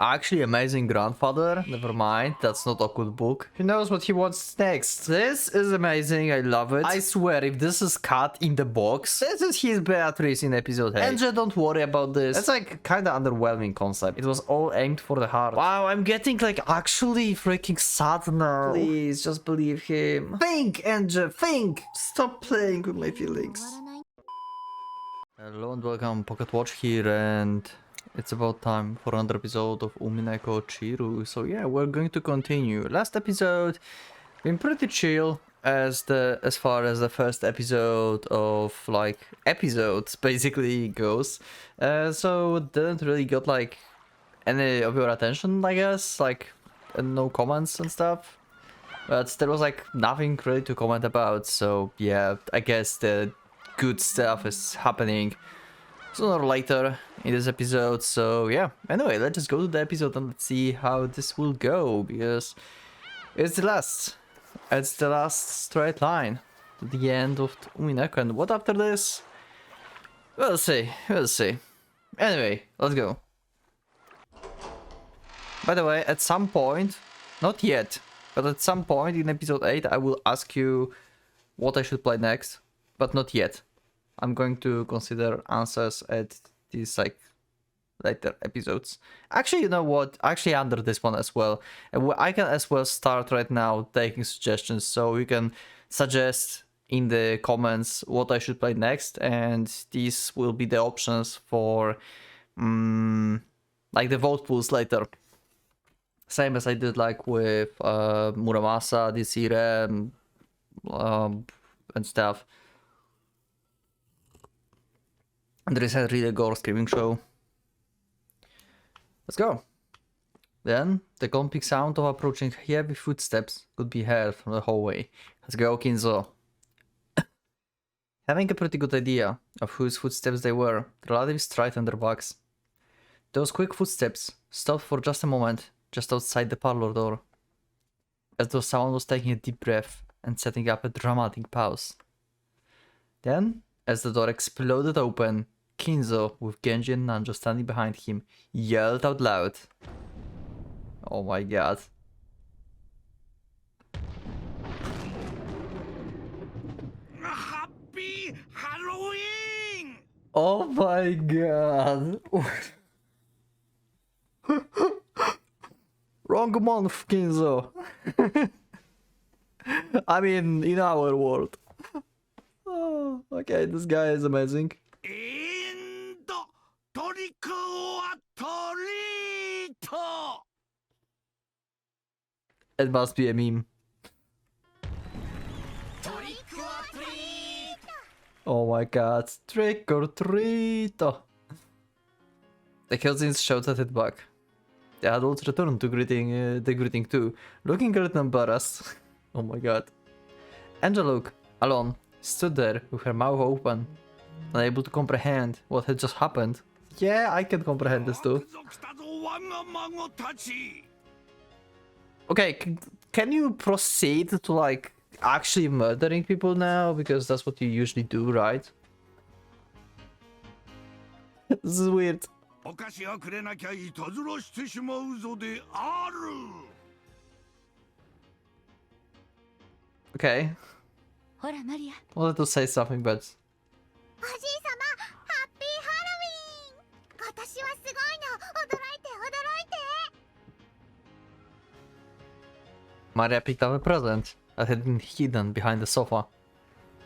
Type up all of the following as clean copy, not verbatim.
actually amazing grandfather. Never mind, that's not a good book. He knows what he wants next. This is amazing, I love it. I swear, if this is cut in the box, this is his Beatrice in episode 8. And don't worry about this. It's like kinda underwhelming concept. It was all aimed for the heart. Wow, I'm getting like actually freaking sad now. Please, just believe him. Think, Angel, think! Stop playing with my feelings. Hello and welcome, Pocket Watch here, and it's about time for another episode of Umineko Chiru. So yeah, we're going to continue. Last episode been pretty chill as far as the first episode of like episodes basically goes. So didn't really got like any of your attention, I guess, like no comments and stuff. But there was like nothing really to comment about, so yeah, I guess the good stuff is happening sooner or later in this episode. So yeah, anyway, let's just go to the episode and let's see how this will go, because it's the last straight line to the end of Umineko. And what after this? We'll see. Anyway, let's go. By the way, at some point, not yet, but at some point in episode 8 I will ask you what I should play next, but not yet. I'm going to consider answers at these like later episodes. Actually, you know what? Actually, under this one as well. I can as well start right now taking suggestions, so you can suggest in the comments what I should play next, and these will be the options for like the vote pools later. Same as I did like with Muramasa, Desire, and stuff. There is a really gore screaming show. Let's go. Then the clumping sound of approaching heavy footsteps could be heard from the hallway. Let's go, Kinzo. Having a pretty good idea of whose footsteps they were, the relatives straightened their backs. Those quick footsteps stopped for just a moment, just outside the parlor door, as though someone was taking a deep breath and setting up a dramatic pause. Then, as the door exploded open, Kinzo, with Genji and Nanjo standing behind him, yelled out loud. Oh my god. Happy Halloween! Oh my god. Wrong month, Kinzo. I mean, in our world. Oh, okay, this guy is amazing. It must be a meme. Oh my god, trick or treat! The cousins shouted it back. The adults returned to the greeting too, looking a little embarrassed. Oh my god. Angelique, alone, stood there with her mouth open, unable to comprehend what had just happened. Yeah, I can comprehend this too. Okay, can you proceed to like actually murdering people now? Because that's what you usually do, right? This is weird. Okay. Wanted to say something, but Maria picked up a present that had been hidden behind the sofa.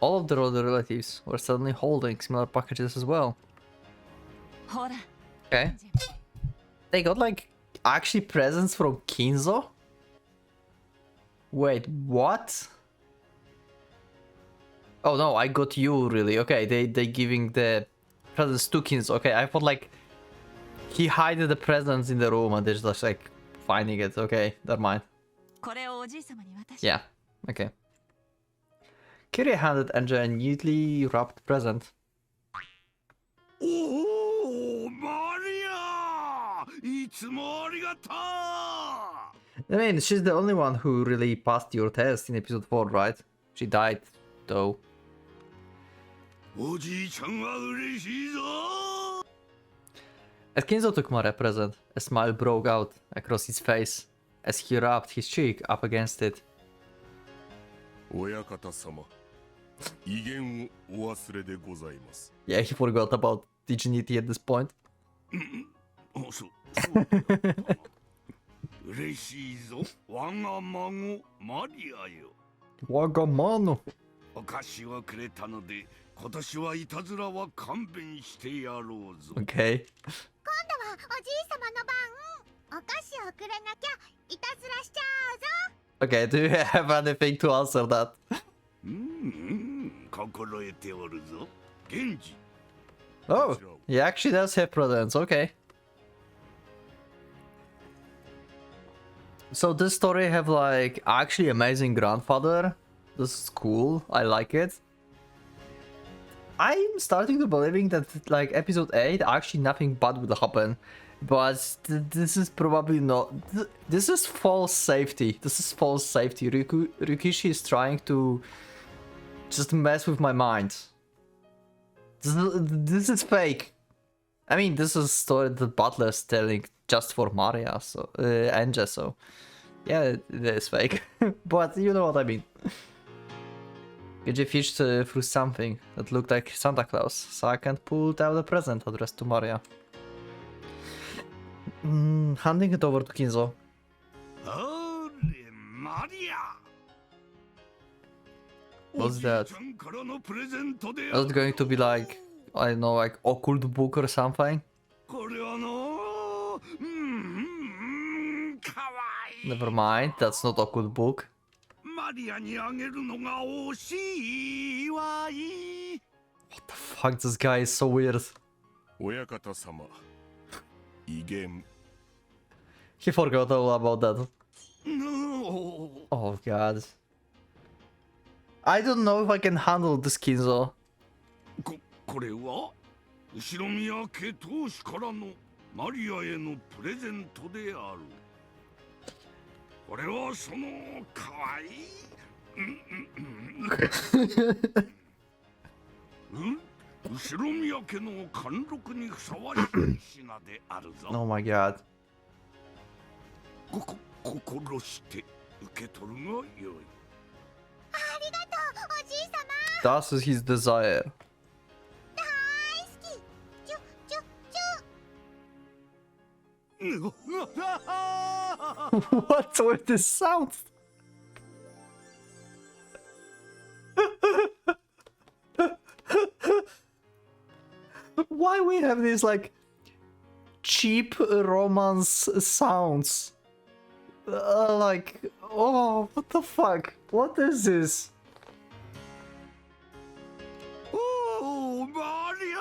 All of their other relatives were suddenly holding similar packages as well. Okay. They got like actually presents from Kinzo? Wait, what? Oh no, I got you really. Okay, they giving the presents to Kinzo. Okay, I thought like he hid the presents in the room and they're just like finding it. Okay, never mind. Yeah, okay. Kyrie handed Angel a neatly wrapped present. Oh, Maria! I mean, she's the only one who really passed your test in episode 4, right? She died, though. As Kinzo took Maria present, a smile broke out across his face as he rubbed his cheek up against it. 親方様、威厳をお忘れでございます。 Yeah, he forgot about dignity at this point. そう嬉しいぞ、我が孫マリアよ。 Wagamano. お菓子をくれたので、今年はいたずらは勘弁してやろうぞ。 Okay. 今度はおじい様の番。お菓子をくれなきゃいたずらしちゃうぞ。 Okay, do you have anything to answer that? 心得ておるぞ。源氏。 Oh, he actually does have presents, okay. So this story have like actually amazing grandfather. This is cool, I like it. I'm starting to believing that like episode 8 actually nothing bad will happen. But this is probably not... This is false safety. This is false safety. Rikishi is trying to just mess with my mind. This is fake. I mean, this is a story that Butler is telling just for Maria, so and just so. Yeah, it is fake. But you know what I mean. Genji fished through something that looked like Santa Claus, so I can't pull out a present addressed to Maria. Handing it over to Kinzo. あれ、マリア。 What's that? おじいちゃんからのプレゼントであ Is it going to be like, I don't know, like occult book or something? これはかわいい。 Never mind, that's not occult book. マリアにあげるのが惜しいわい。 What the fuck, this guy is so weird. 親方様、威厳。 He forgot all about that. お Oh god. I don't know if I can handle this Kinzo. これは後ろ宮家当主からのマリアへのプレゼントである。これはそのかわいい。後ろ宮家の貫禄にふさわしい品であるぞ。 Oh my god. 心して受け取るがよい。ありがとう、おじい様。 That is his desire. 大好き。チュチュチュ。 What's with this sound? Why we have these like cheap romance sounds? Like, oh, what the fuck? What is this? おお、マリア、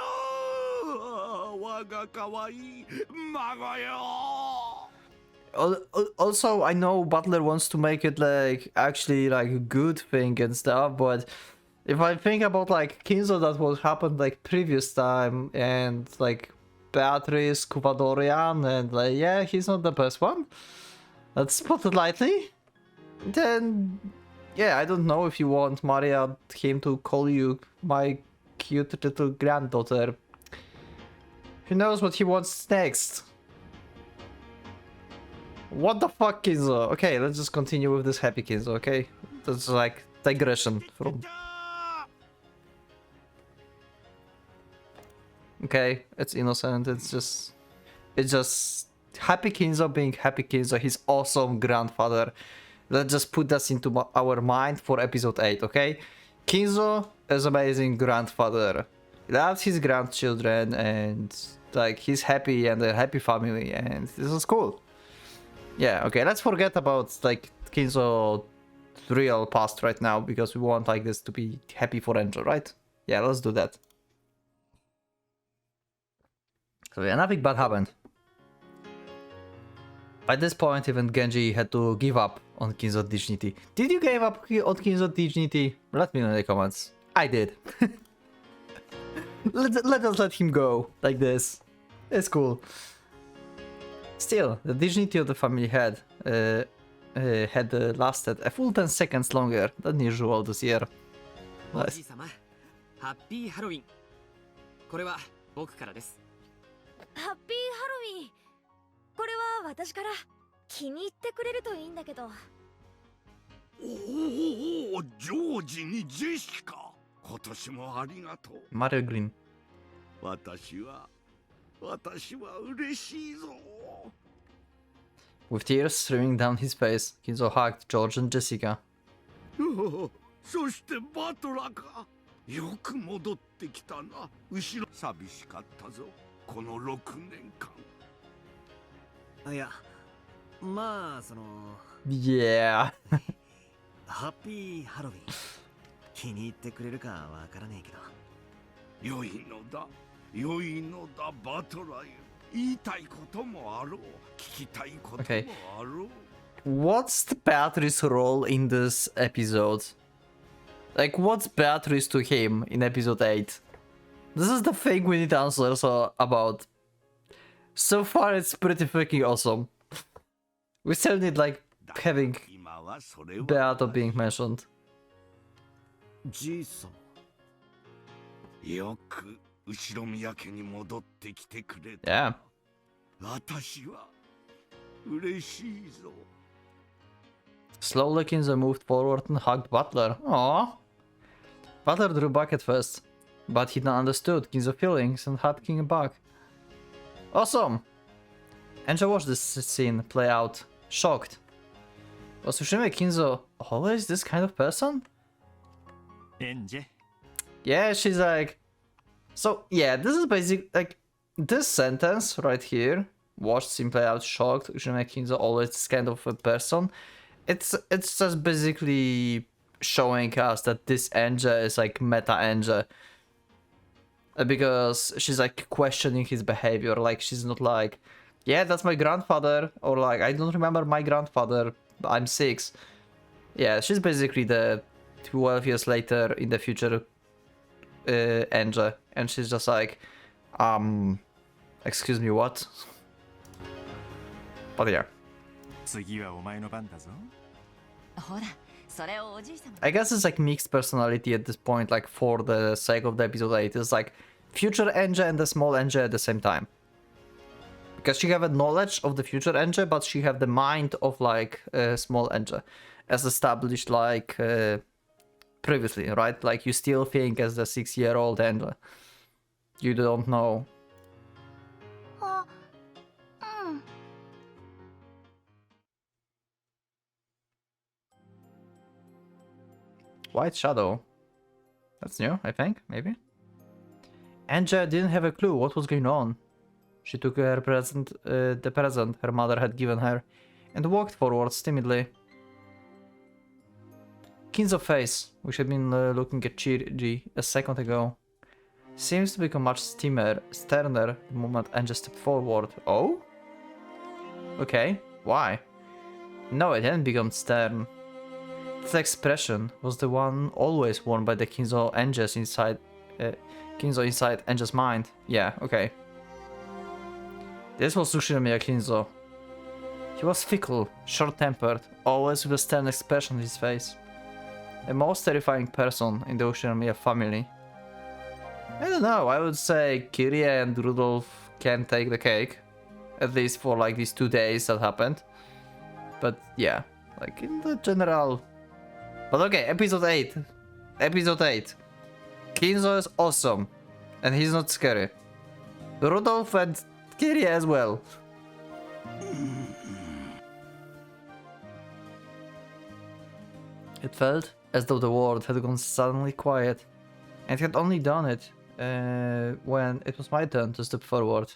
我がかわいい孫よ。 Also, I know Butler wants to make it like actually like a good thing and stuff, but if I think about like Kinzo, that what happened like previous time, and like Beatrice, Kuvadorian, and like yeah, he's not the best one. Let's put it lightly. Then yeah, I don't know if you want Maria him to call you my cute little granddaughter. Who knows what he wants next? What the fuck, Kinzo? Okay, let's just continue with this happy Kinzo, okay? That's like digression from... Okay, it's innocent, it's just happy Kinzo being happy Kinzo, his awesome grandfather. Let's just put that into our mind for episode 8, okay? Kinzo is amazing grandfather. He loves his grandchildren and like he's happy and a happy family, and this is cool. Yeah, okay, let's forget about like Kinzo's real past right now, because we want like this to be happy for Angel, right? Yeah, let's do that. So yeah, nothing bad happened. By this point, even Genji had to give up on Kinzo's dignity. Did you give up on Kinzo's dignity? Let me know in the comments. I did. let us let him go like this. It's cool. Still, the dignity of the family had lasted a full 10 seconds longer than usual this year. おじい様、ハッピーハロウィン。これは僕からです。ハッピーハロウィン。これは私から気に入ってくれるといいんだけど。おお、ジョージにジェシカ。今年もありがとう。 Mario Green. 私は嬉しいぞ。 With tears streaming down his face, Kinzo hugged George and Jessica. おお、そしてバトラーか。よく戻ってきたな。後ろ寂しかったぞ、この6年間。いや、まあその Yeah. ハッピーハロウィン気に入ってくれるかわからねえけど。良いのだ、良いのだ、バトラーよ。言いたいこともあろう、聞きたいことも Okay. あろう。 What's the Beatrice role in this episode? Like, what's Beatrice to him in episode 8? This is the thing we need answers about. So far, it's pretty freaking awesome. We still need, like, having 今はそれは Beato being mentioned. じいさん。よく後ろ宮家に戻ってきてくれた。 Yeah. 私は嬉しいぞ。 Slowly, Kinzo moved forward and hugged Butler. Aww. Butler drew back at first, but he now understood Kinzo's feelings and hugged him back. Awesome! Angel watched this scene play out, shocked. Was Tsushima Kinzo always this kind of person? エンジェ。 Yeah, she's like... So, yeah, this is basic, like, this sentence right here, watched scene play out, shocked, Tsushima Kinzo always this kind of a person. It's just basically showing us that this Anja is like meta Anja. Because she's like questioning his behavior, like she's not like, yeah, that's my grandfather, or like, I don't remember my grandfather, I'm 6. Yeah, she's basically the 12 years later in the future Anja, and she's just like, excuse me, what? But yeah. 次はお前の番だぞ。ほら、それをおじいさま。 I guess it's like mixed personality at this point, like for the sake of the episode 8. It's like future Anja and the small Anja at the same time. Because she have a knowledge of the future Anja, but she have the mind of like small Anja. As established like previously, right? Like you still think as the 6-year-old Anja. You don't know. あ、うん。 White Shadow. That's new, I think, maybe. Anja didn't have a clue what was going on. She took her present, the present her mother had given her, and walked forwards timidly. Kinzo's face, which had been looking at Chiri a second ago, seems to become much sterner the moment Anja stepped forward. Oh? Okay, why? No, it hadn't become stern. This expression was the one always worn by the Kinzo Anjas inside Kinzo inside Anja's mind. Yeah, okay. This was Tsushima Kinzo. He was fickle, short-tempered, always with a stern expression on his face. The most terrifying person in the Tsushima family. I don't know, I would say Kirie and Rudolph can take the cake. At least for like these 2 days that happened. But yeah, like in the general... But okay, episode 8. Episode 8. Kinzo is awesome. And he's not scary. Rudolph and Kirie as well. It felt as though the world had gone suddenly quiet. And had only done it when it was my turn to step forward.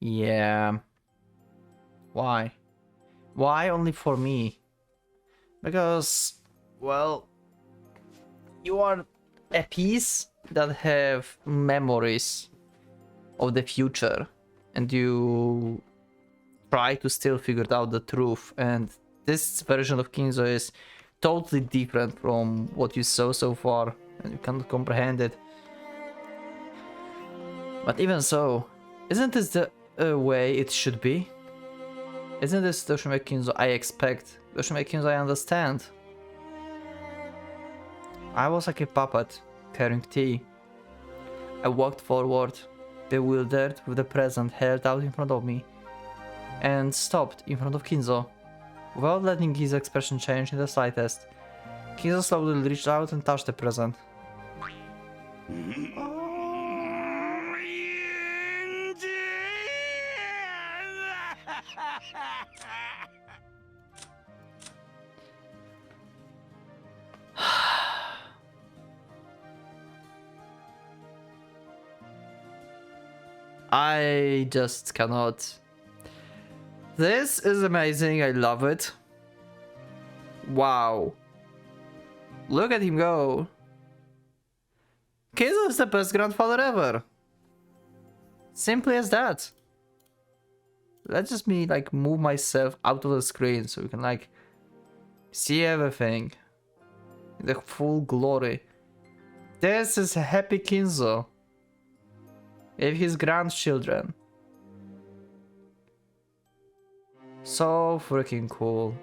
Yeah. Why? Why only for me? Because, well, you are a piece that have memories of the future, and you try to still figure out the truth, and this version of Kinzo is totally different from what you saw so far, and you can't comprehend it. But even so, isn't this the way it should be? Isn't this the Umineko Kinzo I expect? The Umineko Kinzo I understand? I was like a puppet, carrying tea. I walked forward, bewildered with the present held out in front of me, and stopped in front of Kinzo. Without letting his expression change in the slightest, Kinzo slowly reached out and touched the present. I just cannot. This is amazing, I love it. Wow. Look at him go. Kinzo is the best grandfather ever. Simply as that. Let's just me like move myself out of the screen so we can like see everything in the full glory. This is a happy Kinzo with his grandchildren. So freaking cool.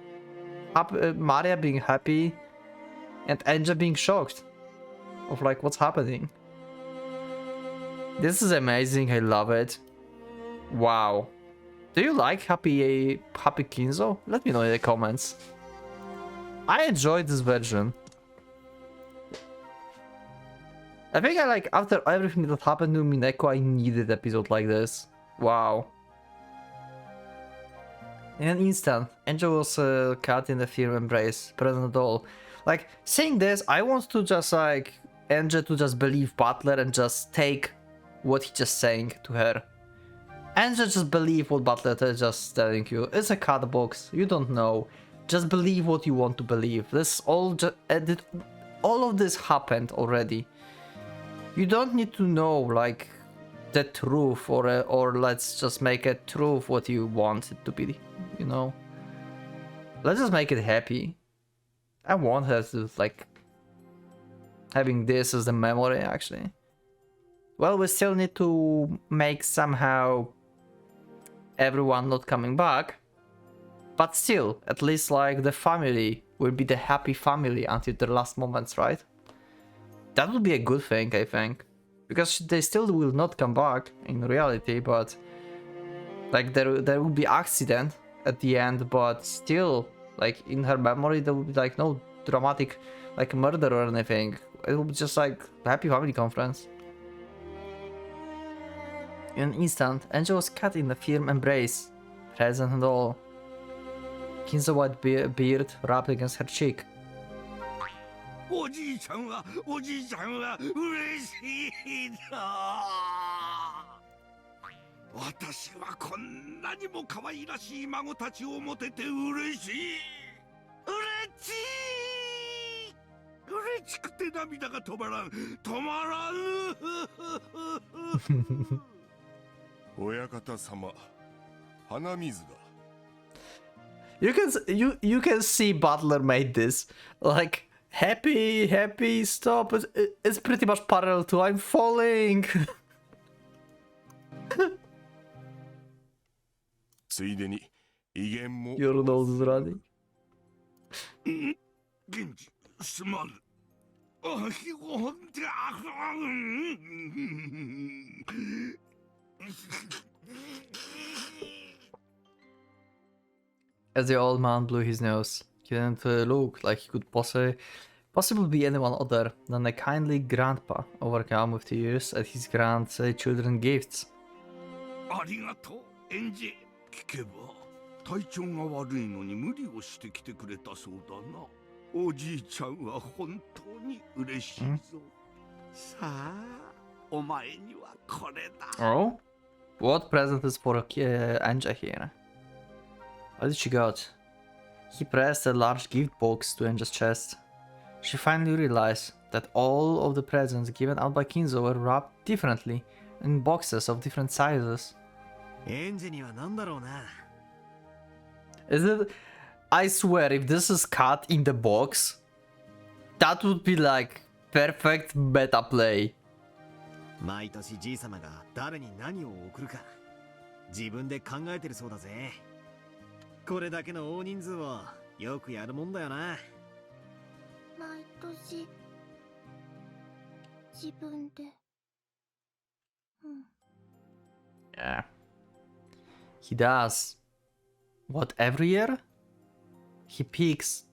Maria being happy and Anja being shocked of like what's happening. This is amazing, I love it. Wow. Do you like happy Kinzo? Let me know in the comments. I enjoyed this version. I think I like after everything that happened to Umineko, I needed an episode like this. Wow. In an instant, Angel was caught in the firm embrace, present at all. Like, saying this, I want to just like, Angel to just believe Butler and just take what he's just saying to her. Angel just believe what Butler is just telling you. It's a card box, you don't know. Just believe what you want to believe. This all all of this happened already. You don't need to know like the truth or let's just make it truth what you want it to be, you know. Let's just make it happy. I want her to like having this as the memory actually. Well, we still need to make somehow everyone not coming back, but still at least like the family will be the happy family until the last moments, right? That would be a good thing, I think, because they still will not come back in reality, but like there will be accident at the end, but still like in her memory there will be like no dramatic like murder or anything. It will be just like happy family conference. In an instant, Angel was caught in a firm embrace, present and all. Kinzo's white beard wrapped against her cheek. おじいちゃんは嬉しいな。私はこんなにも可愛らしい孫たちを持てて嬉しくて涙が止まらぬ。親方様、鼻水が。You can see Butler made this like happy stop. It's pretty much parallel to I'm falling. ついでに威厳も。 Your nose is running. 源氏すまぬ。あひごんてあAs the old man blew his nose, he didn't look like he could possibly be anyone other than a kindly grandpa overcome with tears at his grandchildren's gifts. ありがとう、エンジェ。聞けば体調が悪いのに無理をしてきてくれたそうだな。おじいちゃんは本当に嬉しいぞ。さあ、お前にはこれだ。Oh? What present is for Anja here? What did she got? He pressed a large gift box to Anja's chest. She finally realized that all of the presents given out by Kinzo were wrapped differently in boxes of different sizes. エンジには何だろうな。 Is it? I swear, if this is cut in the box, that would be like perfect meta play. 毎年じいさまが誰に何を送るか自分で考えてるそうだぜ。これだけの大人数をよくやるもんだよな。毎年自分で Yeah. He does. What, every year? He picks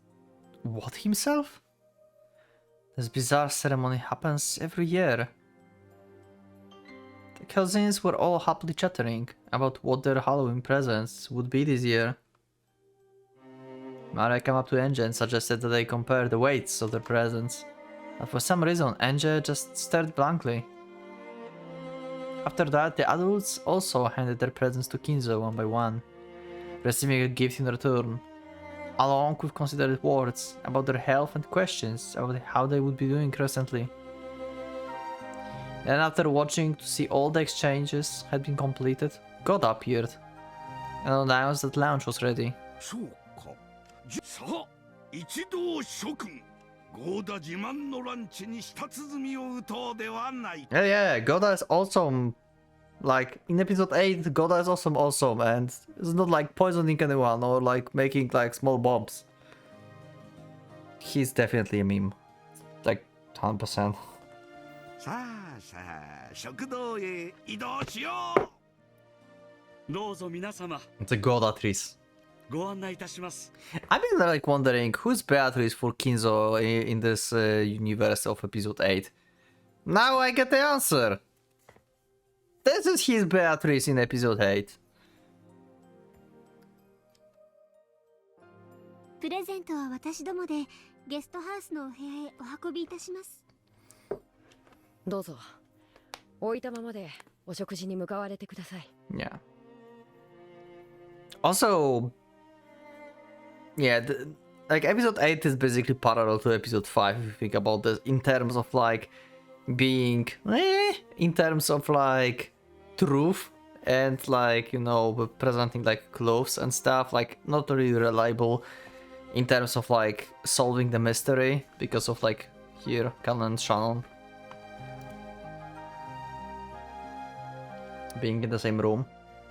what himself? This bizarre ceremony happens every year. The cousins were all happily chattering about what their Halloween presents would be this year. Maria came up to Enge and suggested that they compare the weights of their presents. But for some reason, Enge just stared blankly. After that, the adults also handed their presents to Kinzo one by one, receiving a gift in return, along with considered words about their health and questions about how they would be doing recently. Then after watching to see all the exchanges had been completed, God appeared and announced that lunch was ready. そうか。さあ、一同諸君、ゴーダ自慢のランチに舌鼓を打とうではないか。Yeah, Goda is awesome. Like, in episode 8, Goda is awesome, and it's not like poisoning anyone or like making like small bombs. He's definitely a meme. Like, 100%. さあさあ、食堂へ移動しよう。どうぞ皆様、 It's a Godatrice. ご案内いたします。 I've been like wondering who's Beatrice for Kinzo in this universe of episode 8. Now I get the answer! This is his Beatrice in episode 8. プレゼントは私どもでゲストハウスのお部屋へお運びいたします。どうぞ置いたままでお食事に向かわれてください。 Yeah. Also, yeah, like episode 8 is basically parallel to episode 5 if you think about this in terms of like being in terms of like truth and like, you know, presenting like clothes and stuff, like not really reliable in terms of like solving the mystery because of like here Canon and Shannon being in the same room.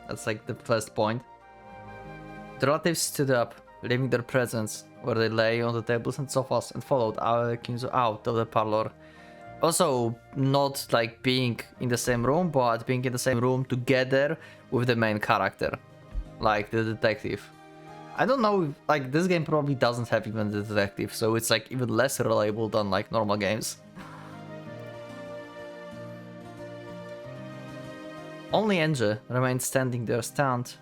That's like the first point. The relatives stood up, leaving their presents where they lay on the tables and sofas, and followed Kinzo out of the parlor. Also, not like being in the same room, but being in the same room together with the main character, like the detective. I don't know, like this game probably doesn't have even the detective, so it's like even less reliable than like normal games. Only Enge remained standing there stunned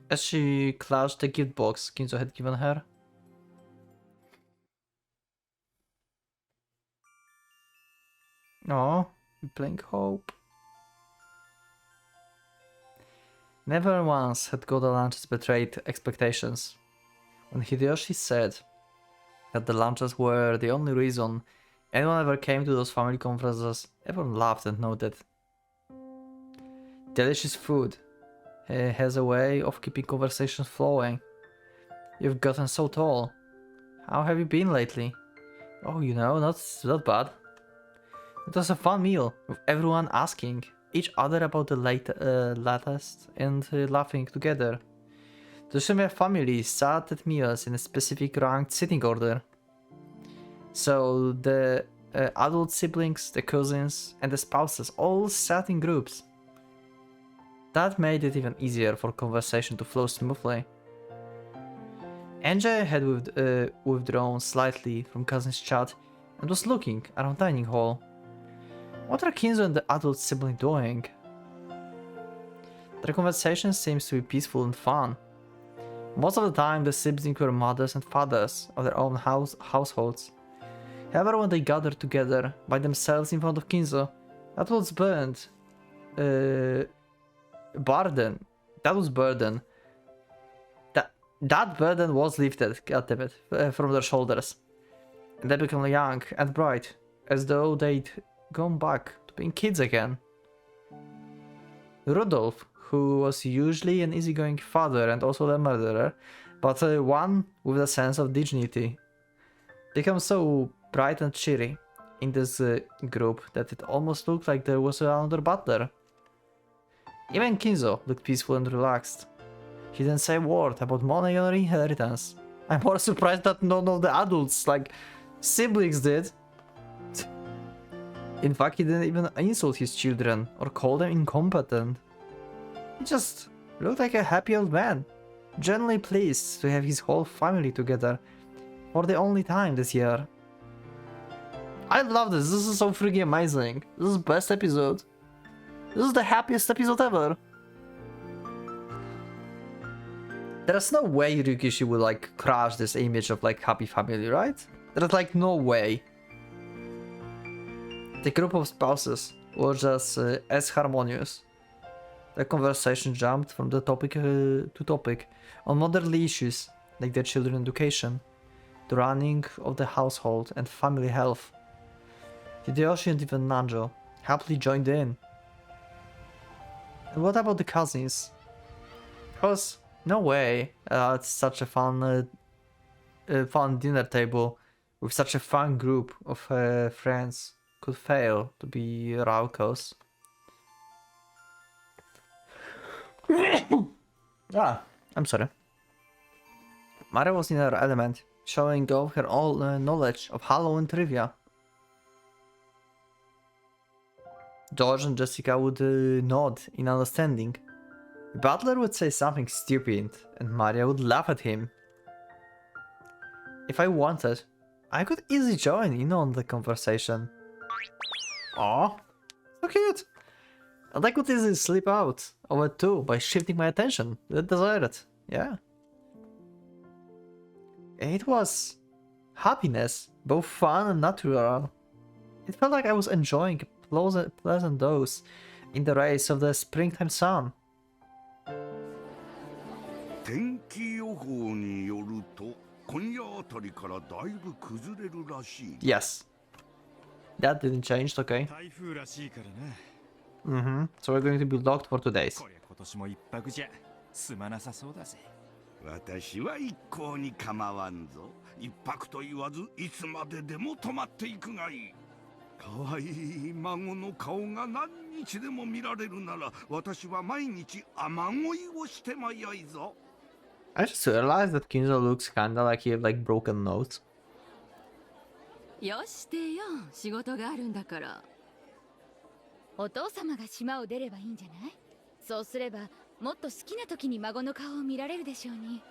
as she clutched the gift box Kinzo had given her. Oh, we're playing hope. Never once had Goda lunches betrayed expectations. When Hideyoshi said that the lunches were the only reason anyone ever came to those family conferences, everyone laughed and nodded. Delicious food has a way of keeping conversations flowing. You've gotten so tall. How have you been lately? Oh, you know, not bad. It was a fun meal, with everyone asking each other about the latest and laughing together. The Shumia family sat at meals in a specific ranked sitting order. So the adult siblings, the cousins, and the spouses all sat in groups. That made it even easier for conversation to flow smoothly. Enge had withdrawn slightly from cousin's chat and was looking around dining hall. What are Kinzo and the adult sibling doing? Their conversation seems to be peaceful and fun. Most of the time the siblings were mothers and fathers of their own households. However, when they gathered together by themselves in front of Kinzo, that was burden. That burden was lifted, goddammit, from their shoulders. And they became young and bright, as though they'd gone back to being kids again. Rudolph, who was usually an easygoing father and also a murderer, but one with a sense of dignity, became so bright and cheery in this group that it almost looked like there was another butler. Even Kinzo looked peaceful and relaxed. He didn't say a word about money or inheritance. I'm more surprised that none of the adults, like siblings, did. In fact, he didn't even insult his children or call them incompetent. He just looked like a happy old man, genuinely pleased to have his whole family together for the only time this year. I love this. This is so freaking amazing. This is the best episode. This is the happiest episode ever. There's no way Ryukishi would like crush this image of like happy family, right? There's like no way. The group of spouses was just as harmonious. The conversation jumped from the topic to topic on motherly issues like their children's education, the running of the household, and family health. Hideyoshi and even Nanjo happily joined in. And what about the cousins? Because no way it's such a fun dinner table with such a fun group of friends could fail to be raucous. I'm sorry. Maria was in her element, showing off her all knowledge of Halloween trivia. George and Jessica would nod in understanding. The butler would say something stupid, and Maria would laugh at him. If I wanted, I could easily join in on the conversation. Aw, so cute! And I could easily slip out of it too by shifting my attention to the desired. Yeah. It was happiness, both fun and natural. It felt like I was enjoying a pleasant dose in the rays of the springtime sun. 天気予報によると今夜あたりからだいぶ崩れるらしい。 Yes. That didn't change, okay. 台風らしいからな。 So we're going to be locked for 2 days. こりゃ今年も一泊じゃ済まなさそうだぜ。私は一向に構わんぞ。一泊と言わずいつまででも泊まっていくがいい。可愛い孫の顔が何日でも見られるなら私は毎日雨乞いをしてまいやいぞ。 I just realized that Kinzo looks kinda like he had like broken notes. よしてよ、仕事があるんだから。お父様が島を出ればいいんじゃない？そうすればもっと好きな時に孫の顔を見られるでしょうに。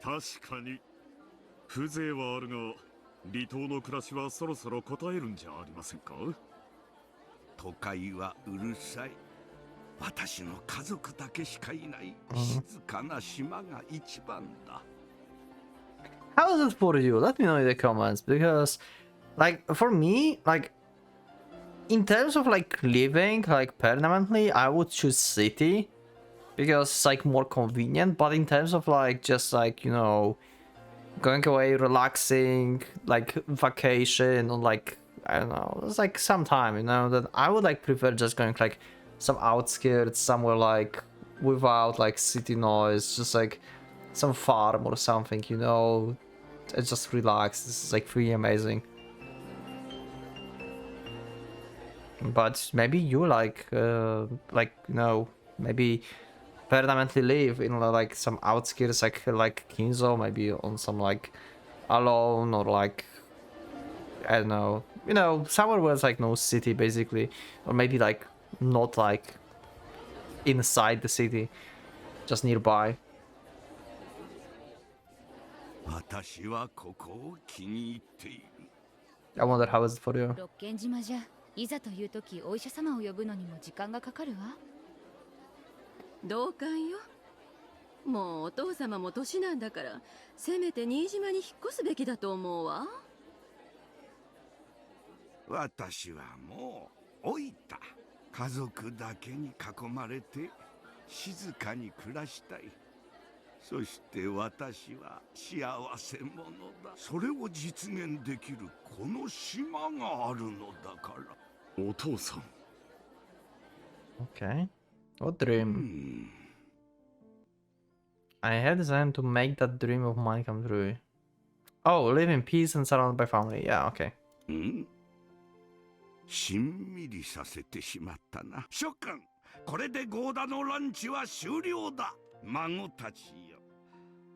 確かに風情はあるが離島の暮らしはそろそろ答えるんじゃありませんか？都会はうるさい。私の家族だけしかいない静かな島が一番だ。 How is it for you? Let me know in the comments, because like for me, like in terms of like living like permanently, I would choose city because it's like more convenient, but in terms of like just like, you know, going away, relaxing, like vacation, or like I don't know, it's like some time, you know, that I would like prefer just going like some outskirts, somewhere like without like city noise, just like some farm or something, you know, and just relax. This is like really amazing. But maybe you like you know, maybe permanently live in like some outskirts, like Kinzo, maybe on some like alone, or like I don't know, you know, somewhere where it's like no city basically, or maybe like not like inside the city, just nearby. 私はここを気に入っている。 I wonder how is it for you? 六軒島じゃいざという時お医者様を呼ぶのにも時間がかかるわ。同感よ。もうお父様も年なんだから、せめて新島に引っ越すべきだと思うわ。私はもう老いた。家族だけに囲まれて静かに暮らしたい。そして私は幸せ者だ。それを実現できるこの島があるのだから。お父さん。Okay. What dream? I had designed to make that dream of mine come true. Oh, live in peace and surrounded by family. Yeah, okay. しんみりさせてしまったな。諸君、これでゴーダのランチは終了だ。孫たちよ。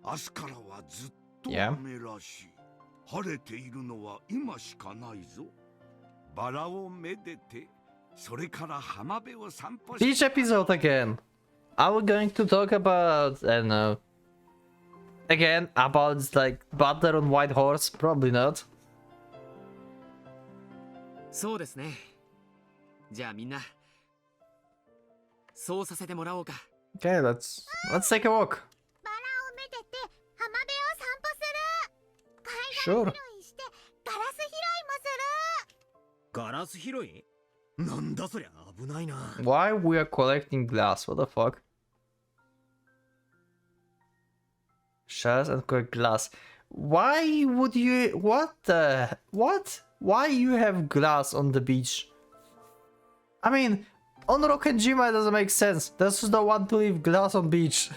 明日からはずっと雨らしい。晴れているのは今しかないぞ。バラをめでてそれから浜辺を散歩 Beach episode again. Are we going to talk about, I don't know, again, about like Butler on White Horse? Probably not. そうですね。じゃあみんなそうさせてもらおうか。 Okay, let's take a walk. バラをめでて浜辺を散歩する。海 Sure. 岸拾いしてガラス拾いもする。ガラス拾いなんだそりゃ危ないな。 Why we are collecting glass? What the fuck? Shells and collect glass. Why would you? What the? What? Why you have glass on the beach? I mean, on Rokkenjima it doesn't make sense. This is the one to leave glass on beach.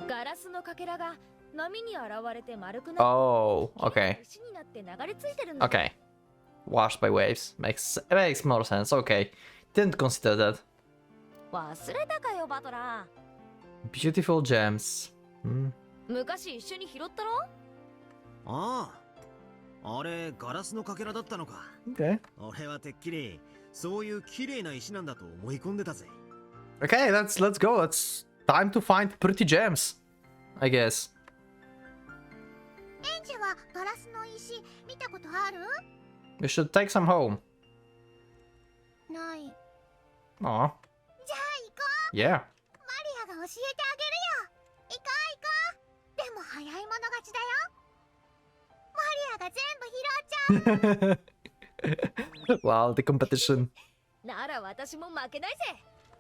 ガラスのかけらが波に現れて丸くなって Oh, okay, 石になって流れ着いてるんだ。 okay. Washed by waves makes more sense. Okay, didn't consider that. 忘れたかよバトラ Beautiful gems. Hmm. ー。昔一緒に拾ったろ。ああ、あれガラスのかけらだったのか。 Okay. 俺はてっきりそういう綺麗な石なんだと思い込んでたぜ。 Okay, let's go. It's time to find pretty gems, I guess. エンジはガラスの石見たことある？ We should take some home. ない。 Aw, じゃあ行こう。 yeah. マリアが教えてあげるよ。行こう行こう。でも早い者勝ちだよ。マリアが全部拾っちゃう。 Wow, the competition. なら私も負けないぜ。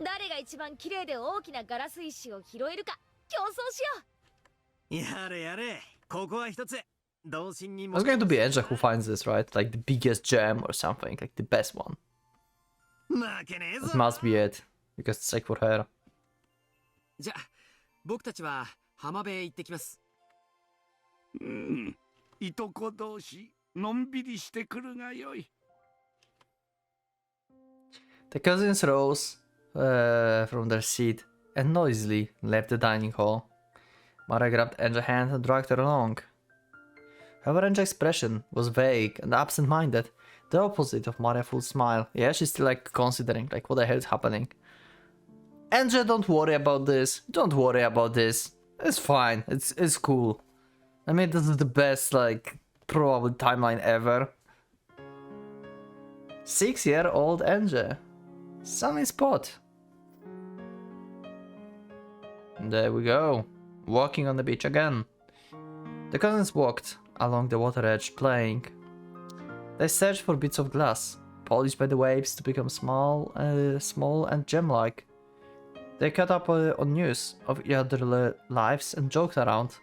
誰が一番綺麗で大きなガラス石を拾えるか競争しよう。やれやれ、ここは一つ。同心に It's も。 going to be Angela who finds this, right? Like the biggest gem or something, like the best one. 負けねえぞ。 It must be it, because it's like for her. じゃあ僕たちは浜辺へ行ってきます。うん、いとこ同士のんびりしてくるがよい。 The cousins rose from their seat and noisily left the dining hall. Mara grabbed Angela's hand and dragged her along. However, Angela's expression was vague and absent-minded, the opposite of Maria's full smile. Yeah, she's still like considering like what the hell is happening. Angela, don't worry about this. Don't worry about this. It's fine. It's cool. I mean, this is the best like probably timeline ever. 6-year-old Angela. Sunny spot. And there we go. Walking on the beach again. The cousins walked along the water edge, playing. They searched for bits of glass, polished by the waves to become small and gem-like. They caught up on news of each other's lives and joked around.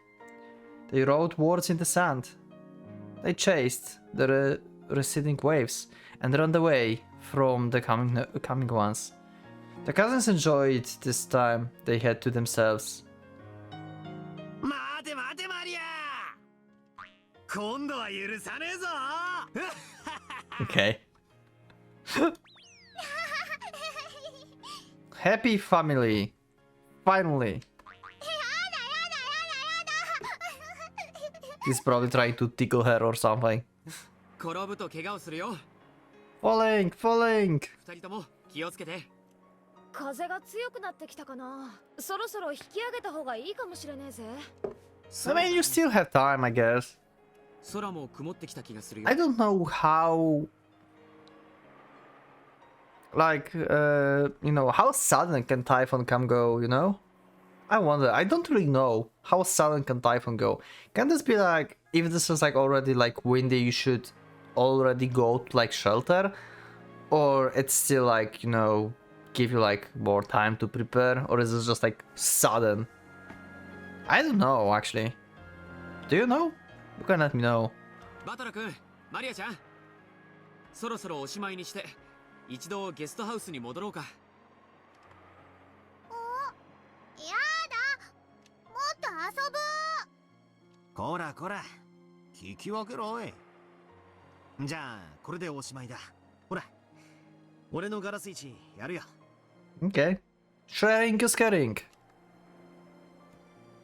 They wrote words in the sand. They chased the receding waves and ran away from the coming ones. The cousins enjoyed this time they had to themselves. 待て待てマリア。今度は許さねえぞ。 Okay. Happy family. Finally. He's probably trying to tickle her or something. 転ぶと怪我をするよ。 Falling, falling. 二人とも気をつけて。風が強くなってきたかな。そろそろ引き上げた方がいいかもしれねえぜ。I mean, you still have time, I guess. 空も曇ってきた気がするよ。 I don't know how. Like, you know, how sudden can Typhoon come go, you know? I wonder, I don't really know how sudden can Typhoon go. Can this be like, if this is like already like windy, you should already go to like shelter? Or it's still like, you know, give you like more time to prepare? Or is it just like sudden? I don't know, actually. Do you know? You can let me know. バトラ君、マリアちゃん、そろそろおしまいにして一度ゲストハウスに戻ろうか。やだ。もっと遊ぶ。こらこら、聞き分けろおい。じゃあこれでおしまいだ。ほら、俺のガラス石やるよ。 Okay. Sharing is caring. 本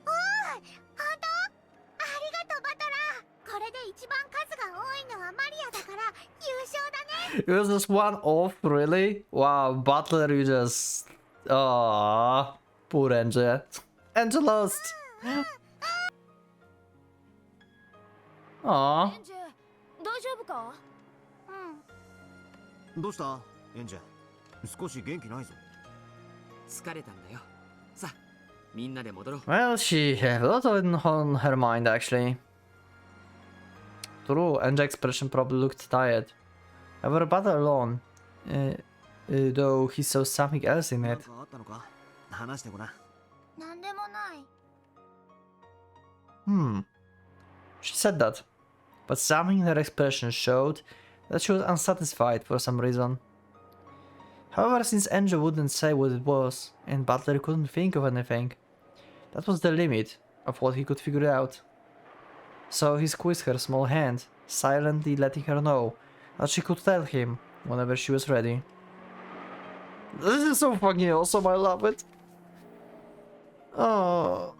当？ありがとうバトラー。これで一番数が多いのはマリアだから優勝だね。It was just one off, really? Wow, Butler, you just... Aww, poor Angel. Angel lost. Aww. エンジェ大丈夫か？どうしたエンジェ少し元気ないぞ。疲れたんだよ。さあ、みんなで戻ろう。 Well, she had a lot on her mind, actually. True, Angel's expression probably looked tired. However, Butler alone, though he saw something else in なん it. かあったのか話してごらん。なんでもない She said that, but something in her expression showed that she was unsatisfied for some reason. However, since Angel wouldn't say what it was, and Butler couldn't think of anything, that was the limit of what he could figure out. So he squeezed her small hand, silently letting her know that she could tell him whenever she was ready. This is so fucking awesome, I love it. Oh.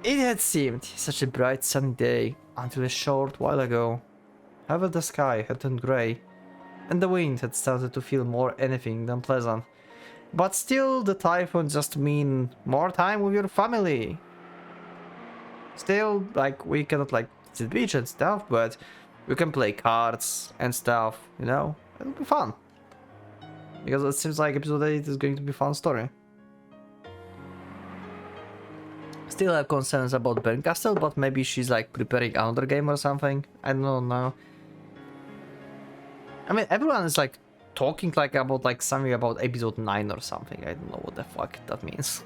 It had seemed such a bright sunny day until a short while ago. However, the sky had turned grey, and the wind had started to feel more anything than pleasant. But still, the typhoon just mean more time with your family. Still, like, we cannot, like, visit the beach and stuff, but we can play cards and stuff, you know? It'll be fun. Because it seems like episode 8 is going to be a fun story. Still have concerns about Berncastle, but maybe she's like preparing another game or something. I don't know. I mean, everyone is like talking like about like something about episode 9 or something. I don't know what the fuck that means.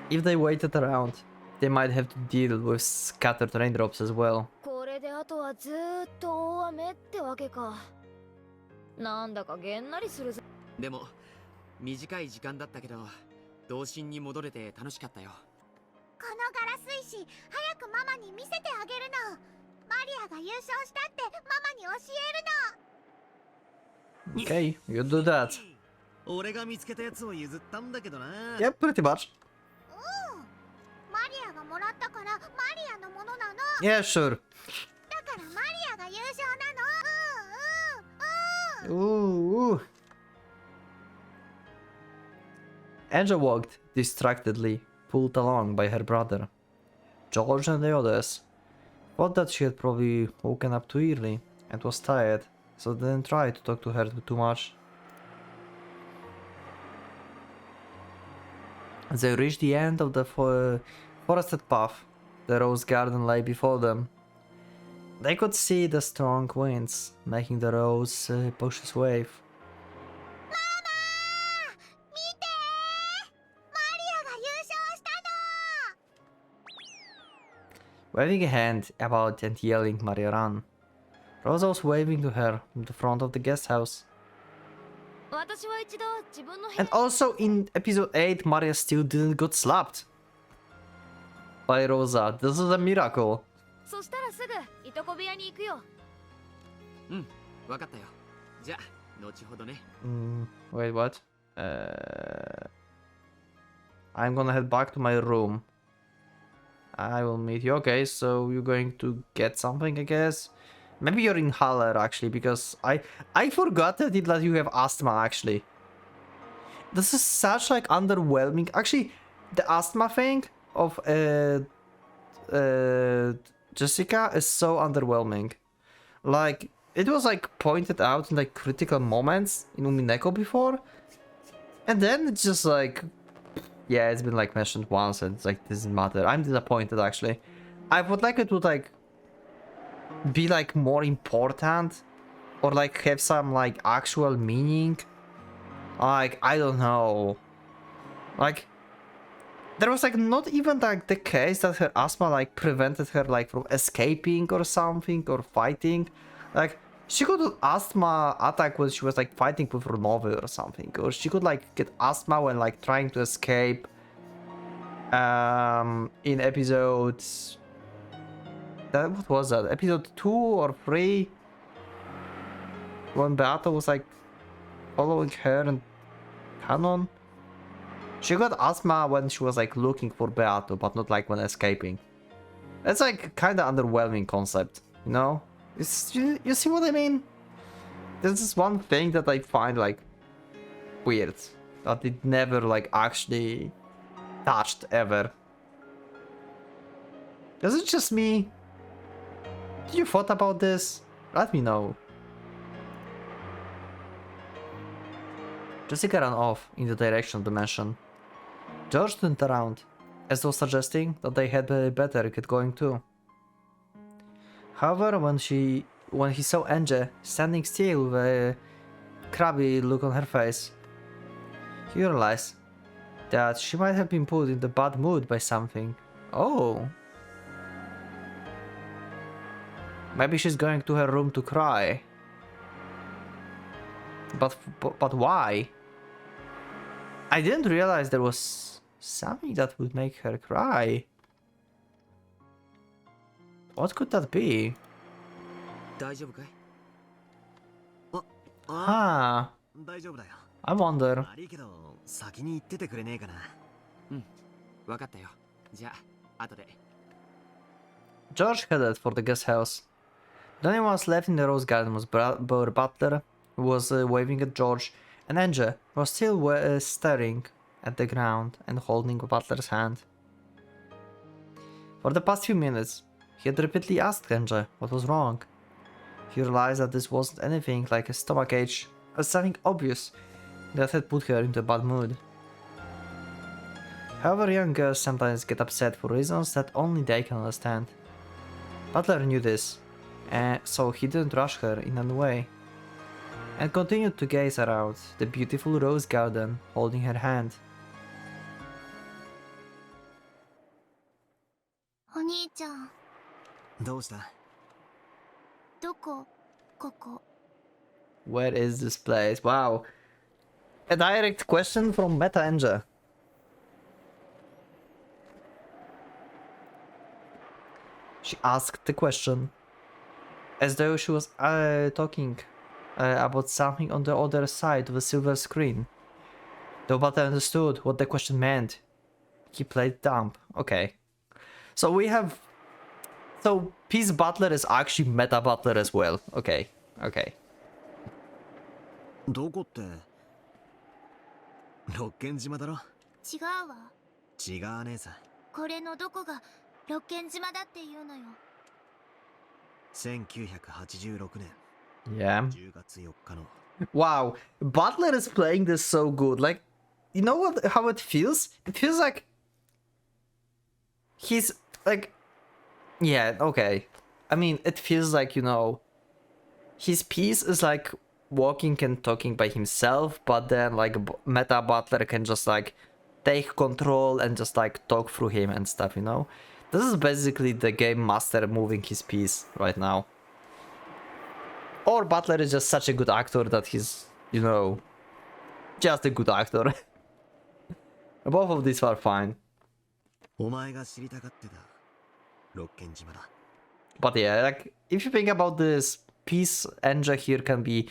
If they waited around, they might have to deal with scattered raindrops as well. これであとはずーっと大雨ってわけか。なんだかげんなりするぜ。でも短い時間だったけど童心に戻れて楽しかったよ。このガラス石早くママに見せてあげるの。マリアが優勝したってママに教えるの。 Okay, you do that. 俺が見つけたやつを譲ったんだけどな。Yeah, pretty much. マリアがもらったからマリアのものなの。 Yeah, sure. だからマリアが優勝なの。Ooh. Angel walked distractedly, pulled along by her brother. George and the others thought that she had probably woken up too early and was tired, so they didn't try to talk to her too much. As they reached the end of the forested path, the rose garden lay before them. They could see the strong winds making the rose bushes wave. Waving a hand about and yelling Maria ran. Rosa was waving to her from the front of the guest house. 私は一度自分の部屋 And also in episode 8, Maria still didn't get slapped by Rosa. This is a miracle. そしたらすぐいとこ部屋に行くよ。うん、わかったよ。じゃあ後ほどね。Wait, what? I'm gonna head back to my room. I will meet you. Okay, so you're going to get something, I guess. Maybe you're in Haller actually, because I forgot that you have asthma actually. This is such like underwhelming. Actually, the asthma thing of Jessica is so underwhelming. Like it was like pointed out in like critical moments in Umineko before, and then it's just like, yeah, it's been like mentioned once, and it's like doesn't matter. I'm disappointed actually. I would like it would like be like more important, or like have some like actual meaning. Like I don't know. Like there was like not even like the case that her asthma like prevented her like from escaping or something or fighting. Like she could asthma attack when she was like fighting with Runove or something, or she could like get asthma when like trying to escape in episodes what was that, episode 2 or 3, when Beata was like following her and Canon. She got asthma when she was like looking for Beato, but not like when escaping. That's like kind of underwhelming concept, you know? You see what I mean? This is one thing that I find like weird, that it never like actually touched ever. Is it just me? Did you thought about this? Let me know. Jessica ran off in the direction of the mansion. George turned around, as though suggesting that they had better get going too. However, when he saw Angie standing still with a crabby look on her face, he realized that she might have been put in the bad mood by something. Oh. Maybe she's going to her room to cry. But why? I didn't realize there was something that would make her cry. What could that be? 大丈夫かい？ Huh. 大丈夫だよ。 I wonder. 悪いけど先に行っててくれねえかな。わかったよ。じゃあ後で。 George headed for the guest house. The only ones left in the rose garden was Butler, who was waving at George, and Angie was still staring at the ground and holding Butler's hand. For the past few minutes, he had repeatedly asked Angie what was wrong. He realized that this wasn't anything like a stomachache, but something obvious that had put her into a bad mood. However, young girls sometimes get upset for reasons that only they can understand. Butler knew this, so he didn't rush her in any way, and continued to gaze around the beautiful rose garden, holding her hand. お兄ちゃん、どうした？どこ？ここ。 Where is this place? Wow. A direct question from Meta Angie. She asked the question as though she was talking about something on the other side of the silver screen. Though Butler understood what the question meant, he played dumb. Okay. So we have... So Peace Butler is actually Meta Butler as well. Okay. Okay. どこって？六軒島だろ？違うわ。違わねえさ。これのどこが六軒島だっていうのよ。1986年 Yeah. 10月4日の。 Wow. Butler is playing this so good. Like, you know what? How it feels? It feels like... He's like... Yeah, okay. I mean, it feels like, you know... His piece is like walking and talking by himself, but then like Meta Butler can just like take control and just like talk through him and stuff, you know? This is basically the game master moving his piece right now. Or Butler is just such a good actor that he's, you know, just a good actor. Both of these are fine. お前が知りたがってた六軒島だ。 But yeah, like, if you think about this, piece Angie here can be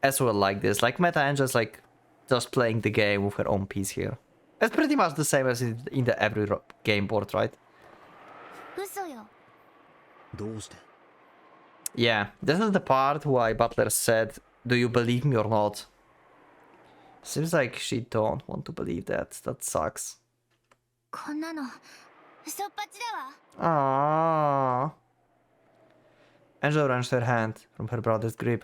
as well like this. Like, Meta Angie is like just playing the game with her own piece here. It's pretty much the same as in the every game board, right? 嘘よ。どうして？ Yeah, this is the part why Butler said, "Do you believe me or not?" Seems like she don't want to believe that. That sucks. こんなの嘘っぱちだわ。 Aww. Angela wrenched her hand from her brother's grip.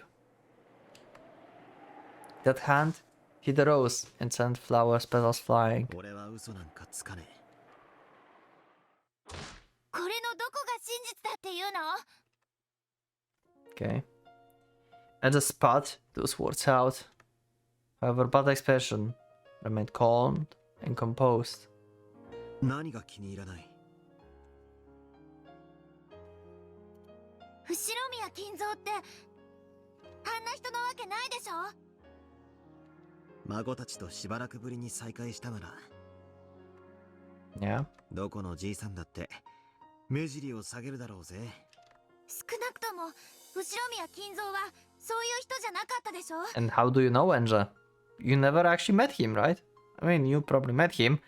That hand hit the rose and sent flower petals flying. 俺は嘘なんかつかねえ。これのどこが真実だっていうの？ Okay. Angela spat those words out. However, Butler's expression remained calm and composed. 何が気に入らない？後宮金蔵ってあんな人のわけないでしょ。孫たちとしばらくぶりに再会したなら、 Yeah. どこのじいさんだって目尻を下げるだろうぜ。少なくとも後宮金蔵はそういう人じゃなかったでしょ。 And how do you know Angela? You never actually met him, right? I mean, you probably met him,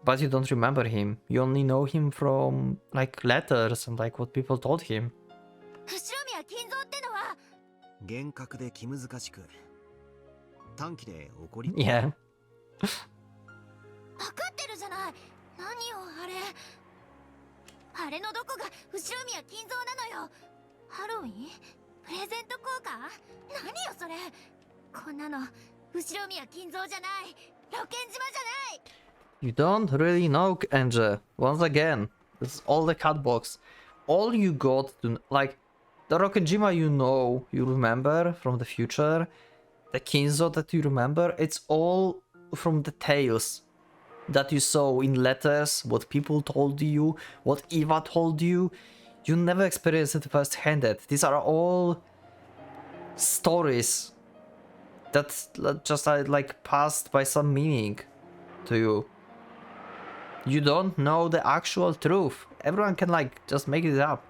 but you don't remember him. You only know him from, like, letters and, like, what people told him. 後宮金蔵ってのは厳格で気難しく短期で怒り Yeah. 分かってるじゃない。何よあれ。あれのどこが後宮金蔵なのよ。ハロウィンプレゼント効果何よそれ。こんなの後宮金蔵じゃない。露見島じゃない。 You don't really know, Angel. Once again, this is all the cat box. All you got to, like, the Rokkenjima you know, you remember from the future, the Kinzo that you remember, it's all from the tales that you saw in letters, what people told you, what Eva told you. You never experienced it first-handed. These are all stories that just like passed by some meaning to you. You don't know the actual truth. Everyone can like just make it up.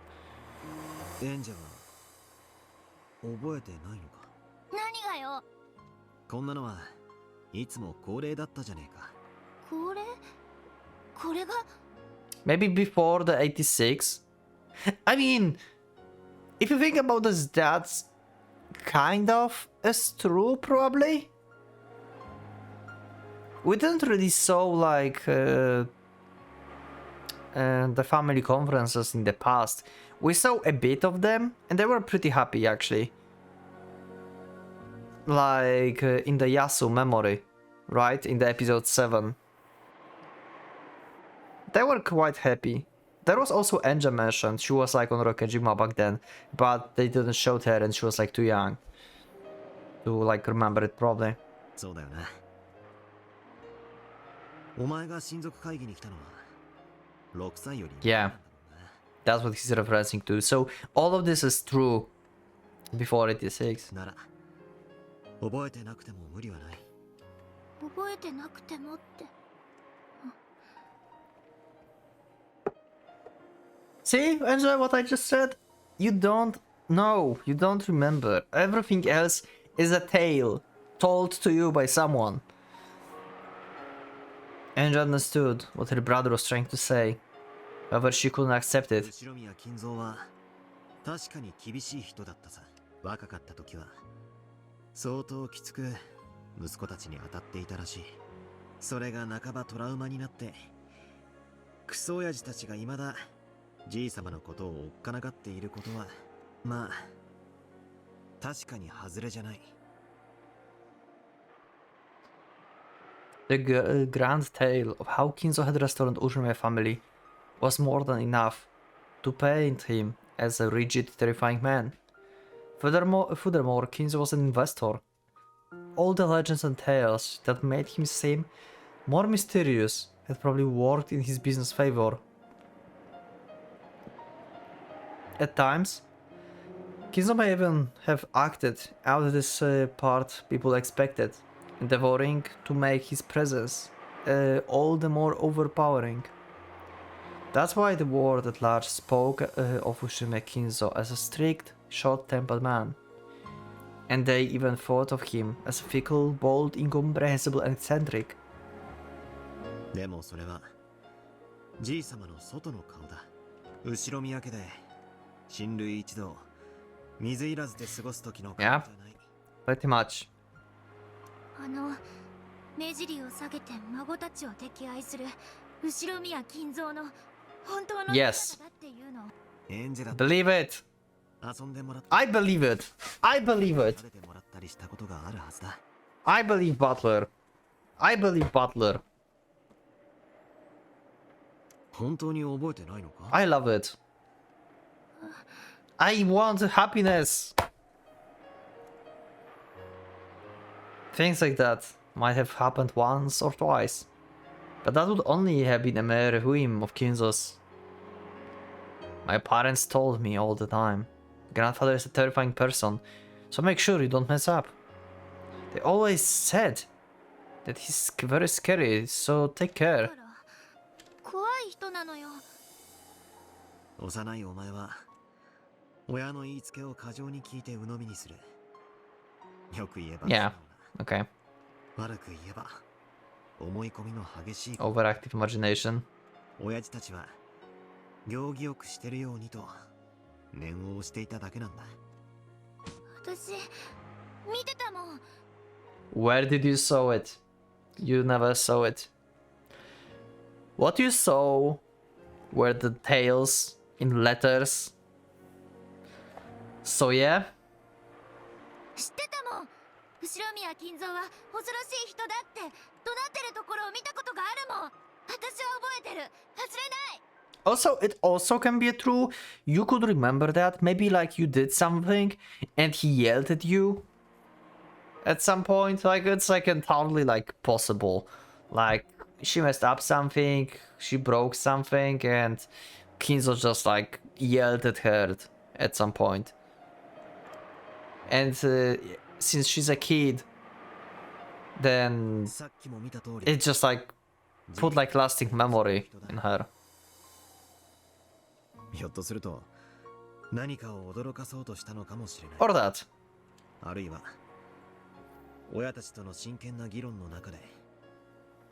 エンジェは覚えてないのか。何がよ。こんなのはいつも恒例だったじゃねえか。これこれが Maybe before the 86. I mean, if you think about this, that's kind of is true, probably. We didn't really saw like the family conferences in the past. We saw a bit of them, and they were pretty happy actually. Like in the Yasu memory, right? In the episode 7. They were quite happy. There was also Enja mentioned. She was like on Rokkenjima back then, but they didn't show her and she was like too young to like remember it probably. そうだよな。お前が親族会議に来たのは6歳より Yeah, that's what he's referencing to. So all of this is true before 86. なら覚えてなくても無理はない。覚えてなくてもって。 See, Angela, what I just said? You don't know, you don't remember. Everything else is a tale told to you by someone. Angela understood what her brother was trying to say. However, she couldn't accept it. 後宮金蔵は確かに厳しい人だったさ。若かった時は相当きつく息子たちに当たっていたらしい。それが半ばトラウマになって、クソ親父たちが未だじいさまのことをおっかながっていることは、まあ確かに外れじゃない。The grand tale of how Kinzo had restored Ushime family was more than enough to paint him as a rigid, terrifying man. Furthermore, Kinzo was an investor. All the legends and tales that made him seem more mysterious had probably worked in his business favor. At times, Kinzo may even have acted out this part people expected, endeavoring to make his presence all the more overpowering. That's why the world at large spoke of Ushime Kinzo as a strict, short-tempered man. And they even thought of him as fickle, bold, incomprehensible, and eccentric. でもそれはじいさまの外の顔だ。後ろ宮家で親類一同水入らずで過ごす時の顔じゃない。Pretty much. 目尻を下げて孫たちを溺愛する後宮金蔵の本当の姿だっていうの。エンジェラ Believe it. 遊んでもらって I believe it. I believe it. 食べてもらったりしたことがあるはずだ。I believe Butler. I believe Butler. 本当に覚えてないのか？ I love it. I want happiness. Things like that might have happened once or twice, but that would only have been a mere whim of Kinzo's. My parents told me all the time, grandfather is a terrifying person, so make sure you don't mess up. They always said that he's very scary, so take care. 怖い人なのよ。幼いお前は親の言いつけを過剰に聞いて鵜呑みにする。よく言えば Yeah, okay. 悪く言えば思い込みの激しい Overactive imagination. 親父たちは行儀よくしてるようにと念を押していただけなんだ。私見てたもん。 Where did you saw it? You never saw it. What you saw were the tales in letters. So yeah. 知ってたもん。後宮金蔵は恐ろしい人だって怒鳴ってるところを見たことがあるもん。私は覚えてる。忘れない。 Also, it also can be true. You could remember that. Maybe like you did something and he yelled at you at some point. Like it's like entirely like possible. Like she messed up something, she broke something, and Kinzo just like yelled at her at some point. And since she's a kid, then さっきも見た通り it just like put like lasting memory in her. ひょっとすると何かを驚かそうとしたのかもしれない。 Or that. あるいは親たちとの真剣な議論の中で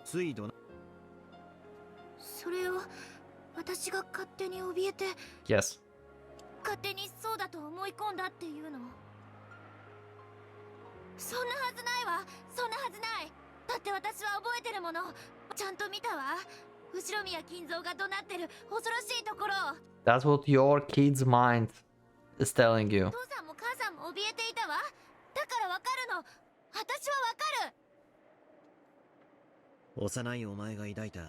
ついそれを私が勝手に怯えて Yes. 勝手にそうだと思い込んだっていうの。そんなはずないわ。そんなはずない。だって私は覚えてるもの。ちゃんと見たわ。後宮金蔵が怒鳴ってる恐ろしいところを。 That's what your kid's mind is telling you. 父さんも母さんも怯えていたわ。だからわかるの。私はわかる。幼いお前が抱いた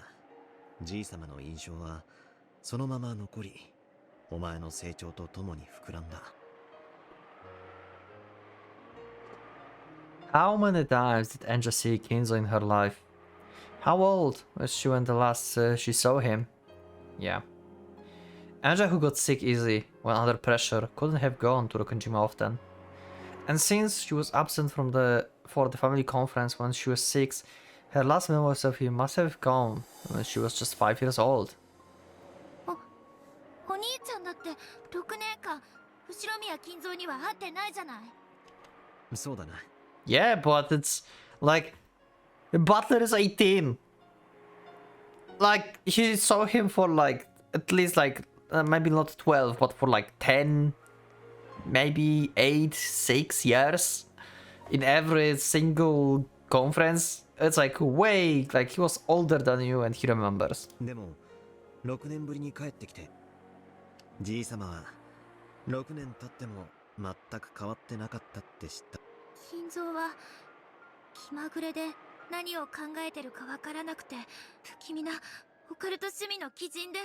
じいさまの印象はそのまま残り、お前の成長とともに膨らんだ。 How many times did Anja see Kinzo in her life? How old was she when the last she saw him? Yeah. Anja, who got sick easy when under pressure, couldn't have gone to Rokujima often. And since she was absent from for the family conference when she was 6, her last memories of him must have come when she was just 5 years old. お兄ちゃんだって6年間後宮金蔵には会ってないじゃない。そうだな。 Yeah, but it's like Butler is 18. Like he saw him for like at least like maybe not 12, but for like 10, maybe 8, 6 years in every single conference. It's like way like he was older than you and he remembers. でも6年ぶりに帰ってきて、じいさまは6年経っても全く変わってなかったって知った。 金蔵は気まぐれで何を考えてるかわからなくて不気味なオカルト趣味の鬼人で。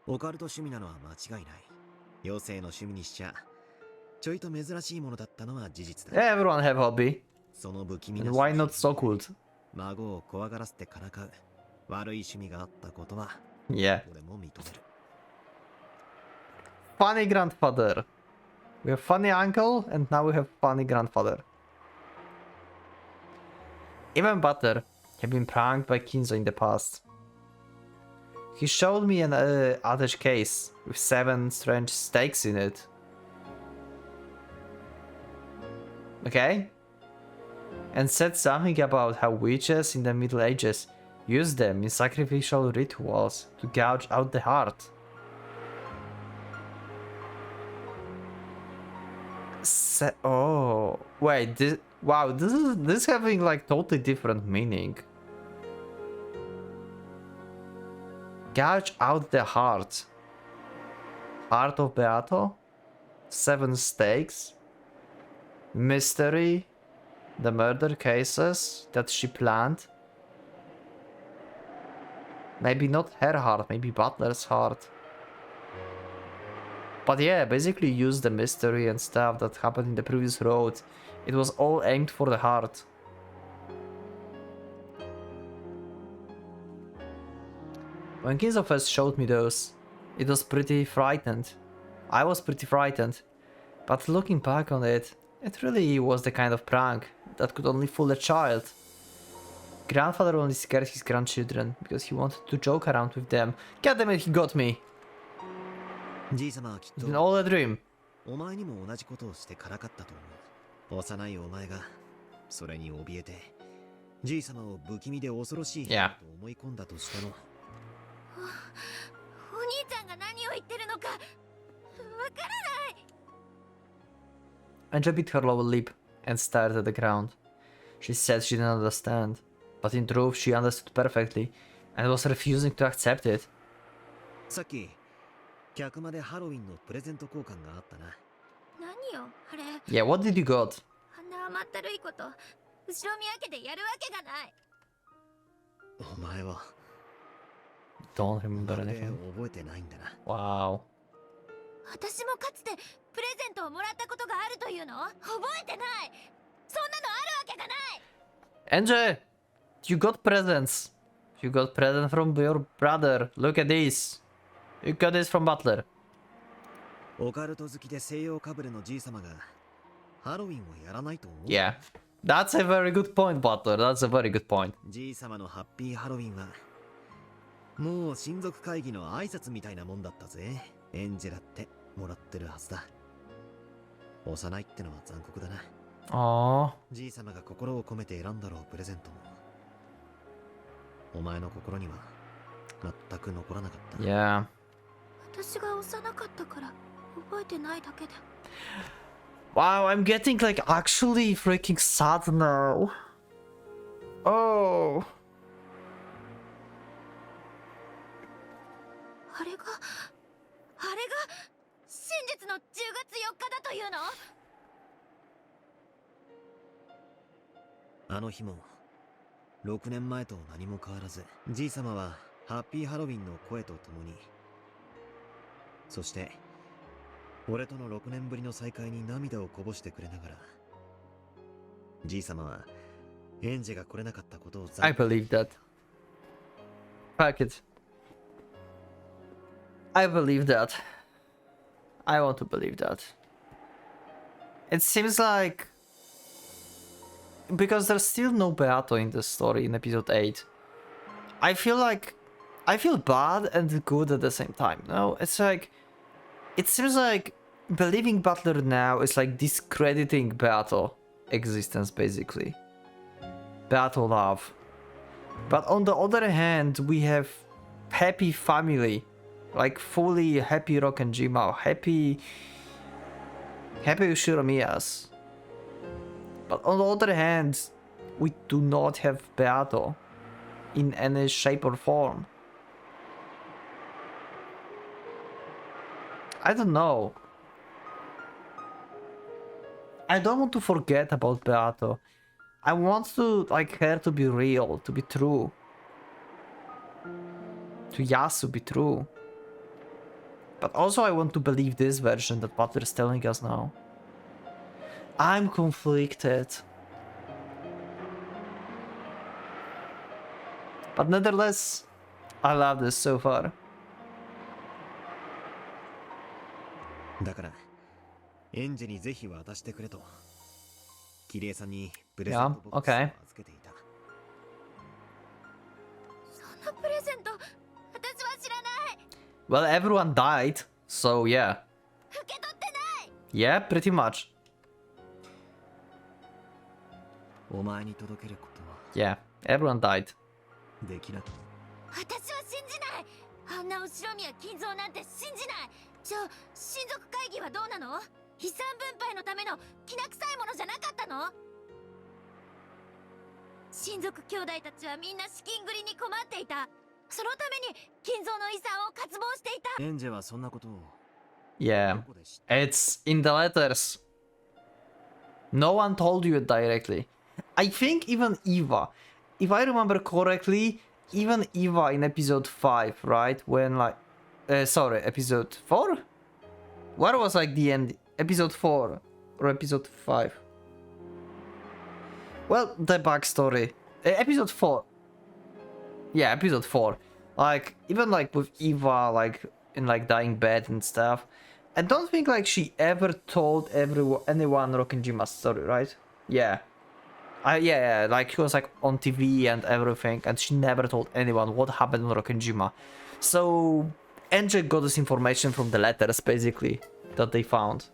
オカルト趣味なのは間違いない。妖精の趣味にしちゃちょいと珍しいものだったのは事実だ。 Yeah, everyone have hobby. その不気味な And why not so good? 孫を怖がらせてからかう悪い趣味があったことは Yeah. 俺も認める。 Funny grandfather. We have funny uncle and now we have funny grandfather. Even Butler had been pranked by Kinzo in the past. He showed me an adage case with 7 strange stakes in it. Okay? And said something about how witches in the Middle Ages used them in sacrificial rituals to gouge out the heart. Oh, wait, wow, this is having like totally different meaning. Gouge out the heart. Heart of Beato? 7 stakes? Mystery? The murder cases that she planned? Maybe not her heart, maybe Butler's heart. But yeah, basically use the mystery and stuff that happened in the previous road. It was all aimed for the heart. When Kinzo first showed me those, it was pretty frightened. I was pretty frightened. But looking back on it, it really was the kind of prank that could only fool a child. Grandfather only scared his grandchildren because he wanted to joke around with them. God damn it, he got me. じいさまはきっ It's と been all a dream. お前にも同じことをしてからかったと思う。幼いお前がそれに怯えてじい様を不気味で恐ろしい人 Yeah. だと思い込んだとしても、お兄ちゃんが何を言ってるのかわからない。 Angel bit her lower lip and stared at the ground. She said she didn't understand, but in truth she understood perfectly and was refusing to accept it. さっき客間でハロウィンのプレゼント交換があったな。何よあれ。 Yeah, what did you got? あんな甘ったるいこと後ろ見分けてやるわけがない。お前は Don't remember まるで anything. 覚えてないんだな。 Wow. 私もかつてプレゼントをもらったことがあるというの？覚えてない。そんなのあるわけがない。 Angel! You got presents. You got present from your brother. Look at this. You got this from Butler. オカルト好きで西洋かぶれのじい様がハロウィンをやらないと思う。 Yeah. That's a very good point, Butler. That's a very good point. じい様のハッピーハロウィンはもう親族会議の挨拶みたいなもんだったぜ。エンジェラってもらってるはずだ。幼いってのは残酷だな。 Aww. じい様が心を込めて選んだろうプレゼントもお前の心には全く残らなかった。 Yeah. 私が幼かったから覚えてないだけで。 Wow, I'm getting like actually freaking sad now. Oh. あれが真実の10月4日だというの？あの日も6年前と何も変わらずじい様はハッピーハロウィンの声とともに、そして俺との6年ぶりの再会に涙をこぼしてくれながら、じい様はエンジェが来れなかったことを I believe that. Fuck it. I believe that. I want to believe that. It seems like... Because there's still no Beato in the story in episode 8. I feel bad and good at the same time. No, it's like... It seems like believing Butler now is like discrediting Beato existence, basically. Beato love. But on the other hand, we have happy family. Like fully happy Rokkenjima, happy Ushiromiyas. But on the other hand, we do not have Beato in any shape or form. I don't know. I don't want to forget about Beato. I want to like her to be real, to be true. To Yasu be true. But also I want to believe this version that Butler is telling us now. I'm conflicted. But nonetheless, I love this so far. だからエンジェにぜひ渡してくれとキリエさんにプレゼントボックスを預けていた。そんなプレゼント私は知らない。 Well, everyone died, so yeah. 受け取ってない。 Yeah, pretty much. お前に届けることは Yeah, everyone died. できなかった。私は信じない。あんな後ろ宮金蔵なんて信じない。じゃあ親族会議はどうなの？遺産分配のためのきな臭いものじゃなかったの？親族兄弟たちはみんな資金繰りに困っていた。そのために金蔵の遺産を渇望していた。エンジェはそんなことを Yeah, it's in the letters. No one told you it directly. I think even Eva, if I remember correctly, even Eva in episode 5, right? When like, sorry, episode 4? Where was like the end? Episode 4 or episode 5? Well, the backstory. Episode 4. Yeah, episode 4. Like, even like with Eva, like in like dying bed and stuff. I don't think like she ever told anyone Rokkenjima's story, right? Yeah. Yeah, like she was like on TV and everything, and she never told anyone what happened on Rokkenjima. So, Angel got this information from the letters, basically, that they found.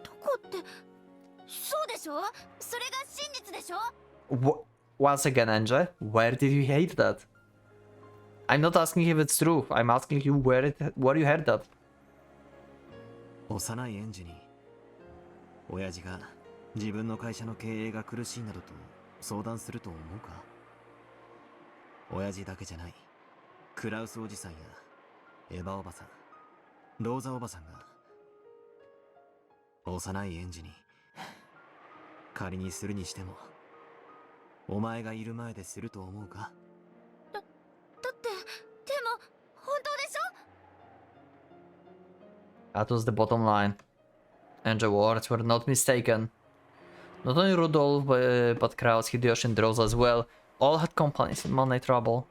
どこってそうでしょ？それが真実でしょ？ Once again, Angel, where did you hear that? I'm not asking if it's true. I'm asking you where you heard that. 幼い園児に親父が自分の会社の経営が苦しいなどと相談すると思うか？親父だけじゃない、クラウスおじさんやエヴァおばさん、ローザおばさんが幼い園児に仮にするにしてもお前がいる前ですると思うか？だってでも本当でしょ？ That was the bottom line. And the words were not mistaken. Not only Rudolph, but Kraus, Hideyoshi and Rosa as well, all had companies in money trouble.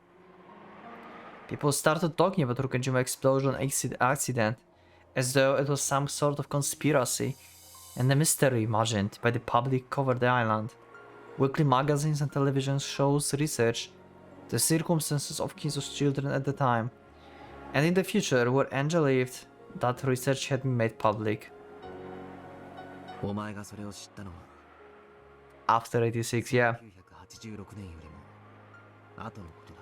People started talking about Rokujima explosion accident, as though it was some sort of conspiracy, and the mystery imagined by the public covered the island. Weekly magazines and television shows research the circumstances of Kizo's children at the time, and in the future where Angel lived, that research had been made public. お前がそれを知ったのは After 86, yeah. 1986年よりも後のことだ。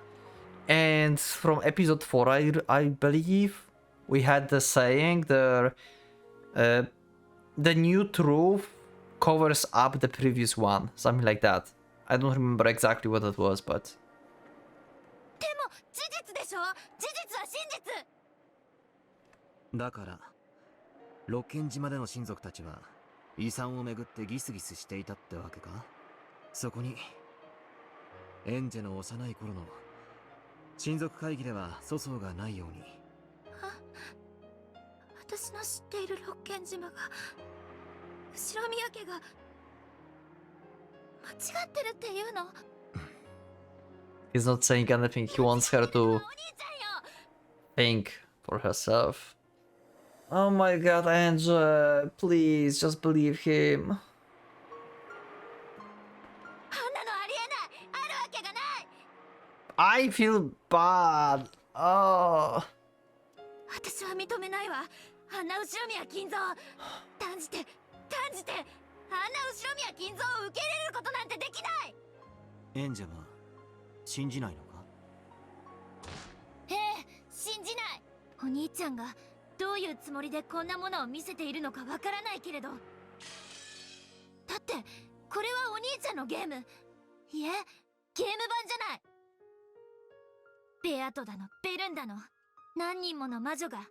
And from episode 4, I believe we had the saying the new truth covers up the previous one, something like that. I don't remember exactly what that was, but でも事実でしょ？事実は真実。だから六軒島での親族たちは遺産をめぐってギスギスしていたってわけか？そこにエンジェの幼い頃の親族会議では粗相がないように。私の知っている六軒島が後宮家が間違ってるっていうの？ he's not saying anything. He wants her to think for herself. Oh my god, Angel, please just believe him. あんなのありえない。あるわけがない。 I feel bad. Oh. 私は認めないわ。あんな後宮金蔵断じてあんな後宮金蔵を受け入れることなんてできない。エンジェは信じないのか？ええ、信じない。お兄ちゃんがどういうつもりでこんなものを見せているのかわからないけれど、だってこれはお兄ちゃんのゲーム、いえゲーム版じゃない。ベアトだのベルンだの何人もの魔女が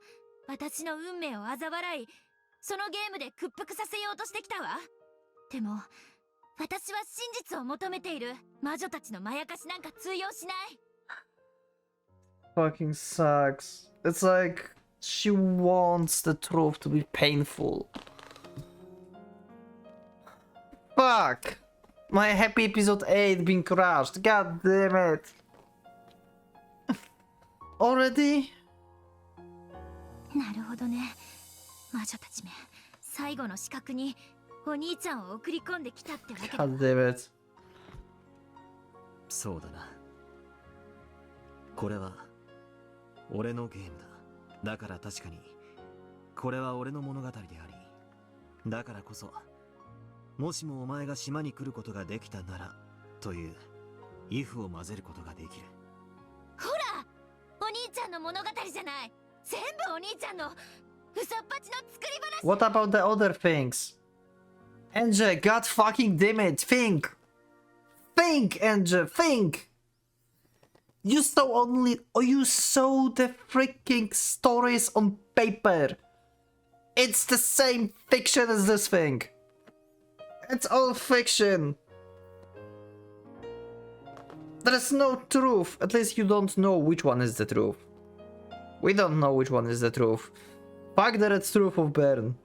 私の運命を嘲笑い、そのゲームで屈服させようとしてきたわ。でも私は真実を求めている。魔女たちのまやかしなんか通用しない。 Fucking sucks. It's like she wants the truth to be painful. Fuck! My happy episode 8 being crushed. God damn it. Already? なるほどね。魔女たちめ、最後の資格にお兄ちゃんを送り込んできたってわけだ。 God damn it. そうだな。これは俺のゲームだ。だから確かにこれは俺の物語であり、だからこそもしもお前が島に来ることができたならというイフを混ぜることができる。ほら、お兄ちゃんの物語じゃない。全部お兄ちゃんの嘘っぱちの作り話。 What about the other things? Angel, god fucking damn it, think! Think, Angel, think! You saw the freaking stories on paper. It's the same fiction as this thing. It's all fiction. There is no truth. At least you don't know which one is the truth. We don't know which one is the truth. Fuck the red truth of Bern.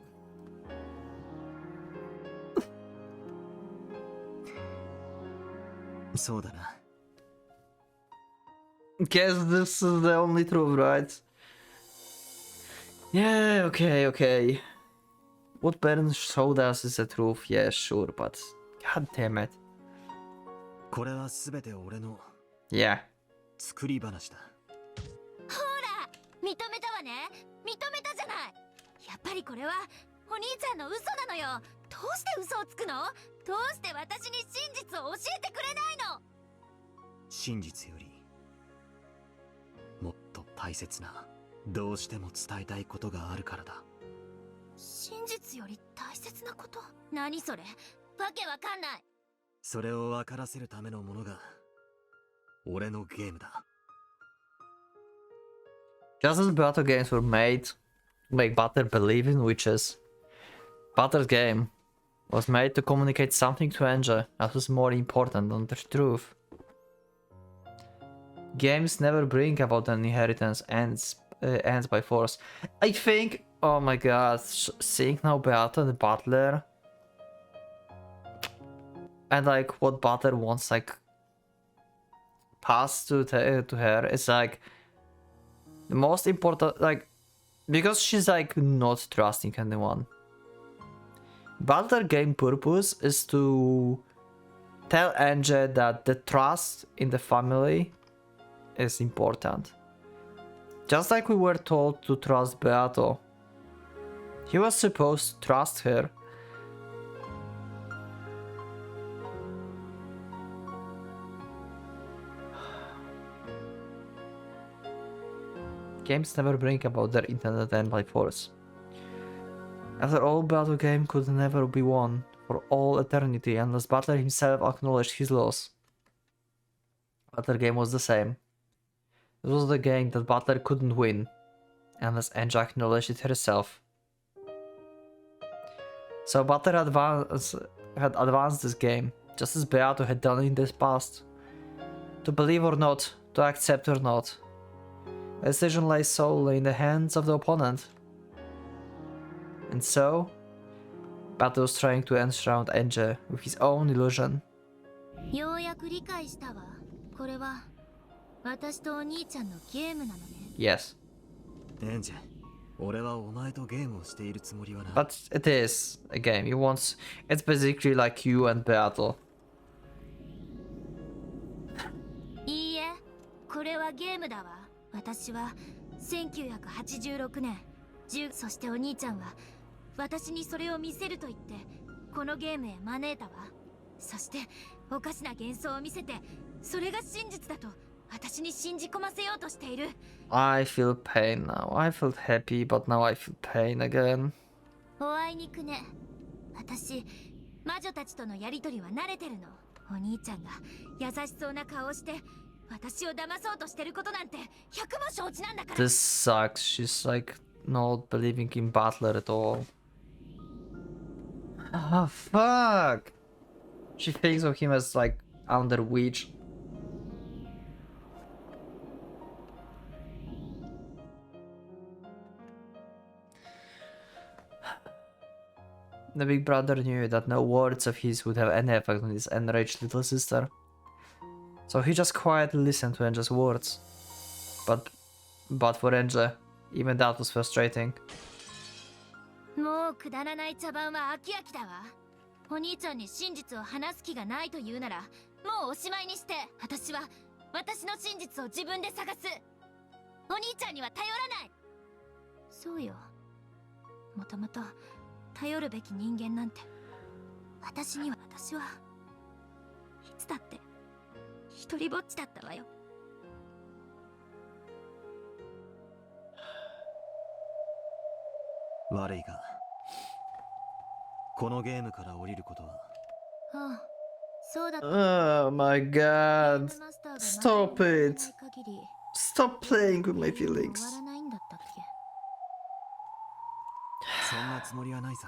そうだな。Guess this is the only truth, right? Yeah, okay. What Bern showed us is the truth, yeah, sure, but god damn it. これは全て俺の Yeah. 作り話だ。ほら、認めたわね。認めたじゃない。やっぱりこれはお兄ちゃんの嘘なのよ。どうして嘘をつくの？どうして私に真実を教えてくれないの？真実よりもっと大切な、どうしても伝えたいことがあるからだ。真実より大切なこと？何それ？わけわかんない。それを分からせるためのものが俺のゲームだ。 Just as battle games were made to make Butter believe in witches, Butter's game was made to communicate something to Angel that was more important than the truth. Games never bring about an inheritance ends by force. I think, oh my god, seeing now Beata the butler and like what Butter wants like passed to her is like the most important, like, because she's like not trusting anyone. Butter game purpose is to tell Angel that the trust in the family is important. Just like we were told to trust Beato. He was supposed to trust her. Games never bring about their intended end by force. After all, Battle game could never be won for all eternity unless Butler himself acknowledged his loss. Butler game was the same. It was the game that Butler couldn't win unless Angel acknowledged it herself. So Butler had advanced this game, just as Beato had done in the past. To believe or not, to accept or not. A decision lay solely in the hands of the opponent. And so, Bato was trying to enshroud Angel with his own illusion. ようやく理解したわ。これは私とお兄ちゃんのゲームなのね。Yes. エンジェ、俺はお前とゲームをしているつもりはな。But it is a game. It's basically like you and Beato. いいえ、これはゲームだわ。私は1986年、そしてお兄ちゃんは私にそれを見せると言ってこのゲームへ招いたわ。そしておかしな幻想を見せて、それが真実だと私に信じ込ませようとしている。I feel pain now. I felt happy, but now I feel pain again. おあいにくね。私、魔女たちとのやりとりは慣れてるの。お兄ちゃんが優しそうな顔をして私を騙そうとしてることなんて百も承知なんだから。This sucks. She's like not believing in Butler at all. Oh fuck! She thinks of him as like under witch. The big brother knew that no words of his would have any effect on his enraged little sister. So he just quietly listened to Angel's words. But for Angel, even that was frustrating. もうくだらない茶番は飽き飽きだわ。お兄ちゃんに真実を話す気がないと言うなら、もうおしまいにして、私は私の真実を自分で探す。お兄ちゃんには頼らない。そうよ。もともと頼るべき人間なんて、私はいつだって一人ぼっちだったわよ。悪いが、このゲームから降りることは。ああ、そうだった。Oh my god. Stop it. Stop playing with my feelings. 終わらないんだったっけ。そんなつもりはないさ。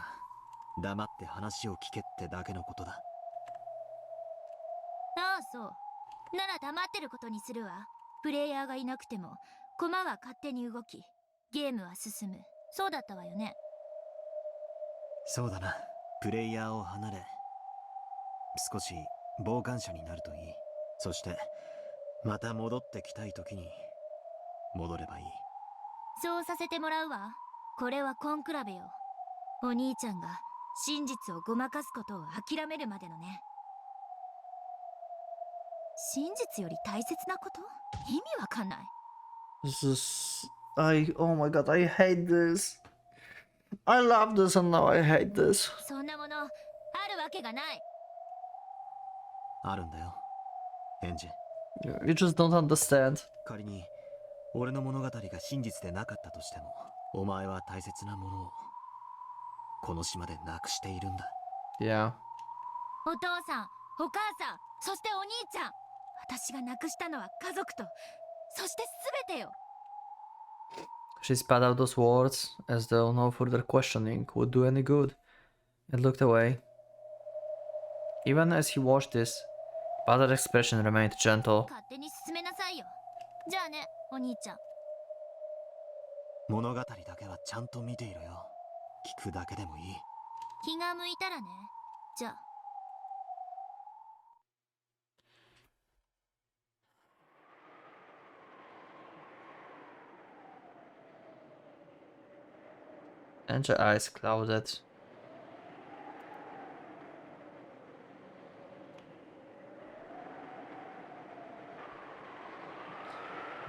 黙って話を聞けってだけのことだ。ああ、そう。なら黙ってることにするわ。プレイヤーがいなくても駒は勝手に動き、ゲームは進む。そうだったわよね。そうだな。プレイヤーを離れ、少し傍観者になるといい。そしてまた戻ってきたい時に戻ればいい。そうさせてもらうわ。これはコンクラベよ。お兄ちゃんが真実をごまかすことを諦めるまでのね。真実より大切なこと？意味わかんない。Oh my god, I hate this. I love this and now I hate this. そんなものあるわけがない。あるんだよ、エンジ。You just don't understand. 仮に俺の物語が真実でなかったとしても、お前は大切なものをこの島でなくしているんだ。Yeah. お父さん、お母さん、そしてお兄ちゃん。私が亡くしたのは家族と、そして全てよ。She spat out those words as though no further questioning would do any good, and looked away. Even as he watched this, Bada's expression remained gentle. 勝手に進めなさいよ。じゃあね、お兄ちゃん。物語だけはちゃんと見ていろよ。聞くだけでもいい。気が向いたらね。じゃあ。And her eyes clouded.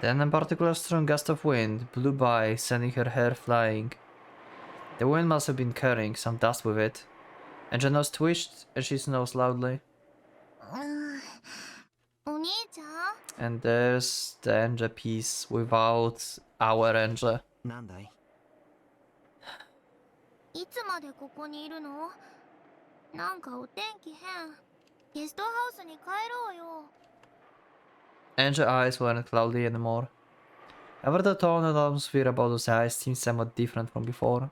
Then a particular strong gust of wind blew by, sending her hair flying. The wind must have been carrying some dust with it, and her nose twitched as she snows loudly. お兄ちゃん And there's the Anja piece without our Anja. なんだい？いつまでここにいるの？なんかお天気変。ゲストハウスに帰ろうよ。Angel's eyes weren't cloudy anymore. However, the tone and atmosphere about those eyes seemed somewhat different from before.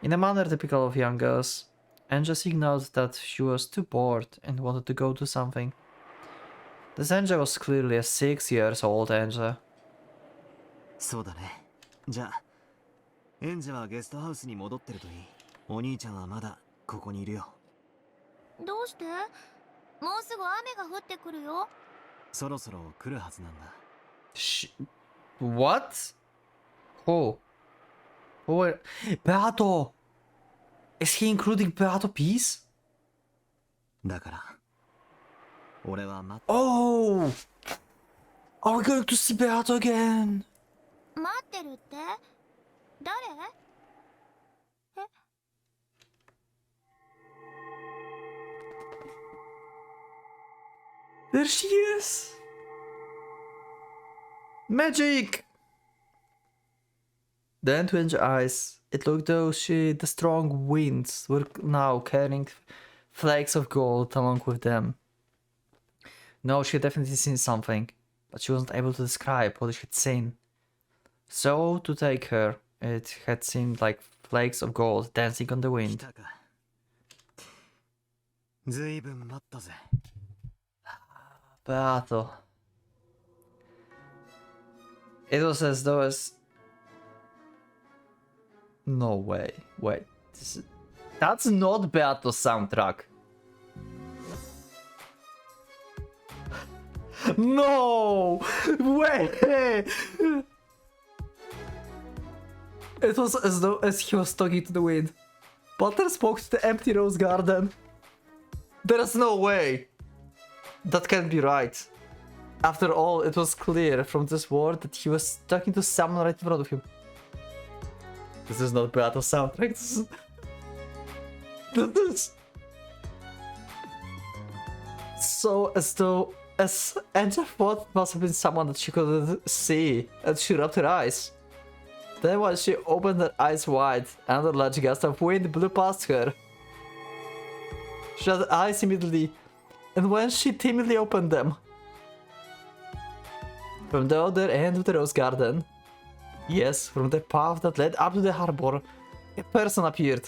In a manner typical of young girls, Angel signaled that she was too bored and wanted to go do something. This Angel was clearly a 6 years old Angel. そうだね。じゃあ、エンジェはゲストハウスに戻ってるといい。お兄ちゃんはまだここにいるよ。どうして？もうすぐ雨が降ってくるよ。そろそろ来るはずなんだ。What? Oh. Oh, Beato! Is he including Beato piece? だから、俺はOh! Are we going to see Beato again? 待ってるって？誰？え？ There she is! Magic! Then to Angel's eyes, it looked as though the strong winds were now carrying flakes of gold along with them. No, she had definitely seen something, but she wasn't able to describe what she had seen. So, to take her, it had seemed like flakes of gold dancing on the wind. ずいぶん待ったぜ。Battle. It was as though as... No way. Wait. That's not Beato's soundtrack. No! Wait! It was as though as he was talking to the wind. Butter spoke to the empty rose garden. There's no way! That can't be right. After all, it was clear from this word that he was talking to someone right in front of him. This is not Beato's soundtrack. This is... So as though... As Angel thought it must have been someone that she couldn't see, and she rubbed her eyes. Then when she opened her eyes wide, another large gust of wind blew past her. She shut her eyes immediately, and when she timidly opened them, from the other end of the rose garden, yes, from the path that led up to the harbor, a person appeared.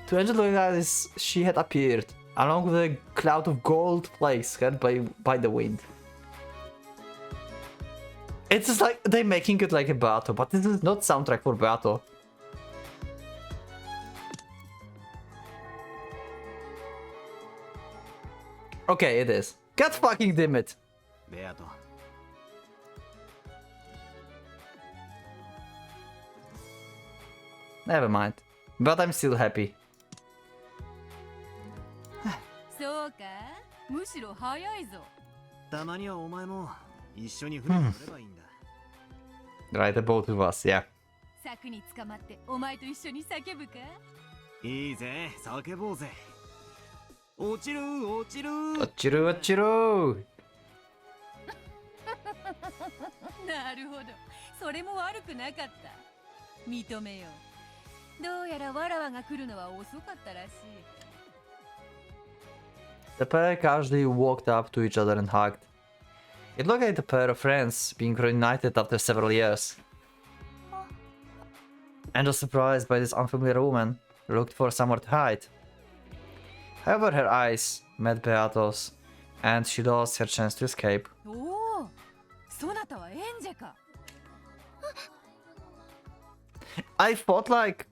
To Angel's eyes, she had appeared, along with a cloud of gold flakes carried by the wind. It's just like they're making it like a battle, but this is not soundtrack for battle. Okay, it is. God fucking damn it. ベアト。Never mind. But I'm still happy. そうか、むしろ早いぞ。たまにはお前も一緒に船に乗ればいいんだ。Right, the both of us, yeah. 柵に捕まってお前と一緒に叫ぶか？いいぜ、叫ぼうぜ。落ちる落ちる。Ochiru, Ochiru! なるほど、それも悪くなかった。認めよう。どうやらわらわが来るのは遅かったらしい。 The pair casually walked up to each other and hugged. It looked like the pair of friends being reunited after several years. Angel, surprised by this unfamiliar woman, looked for somewhere to hide. However, her eyes met Beato's, and she lost her chance to escape. おお、そなたはエンジェか。 I thought like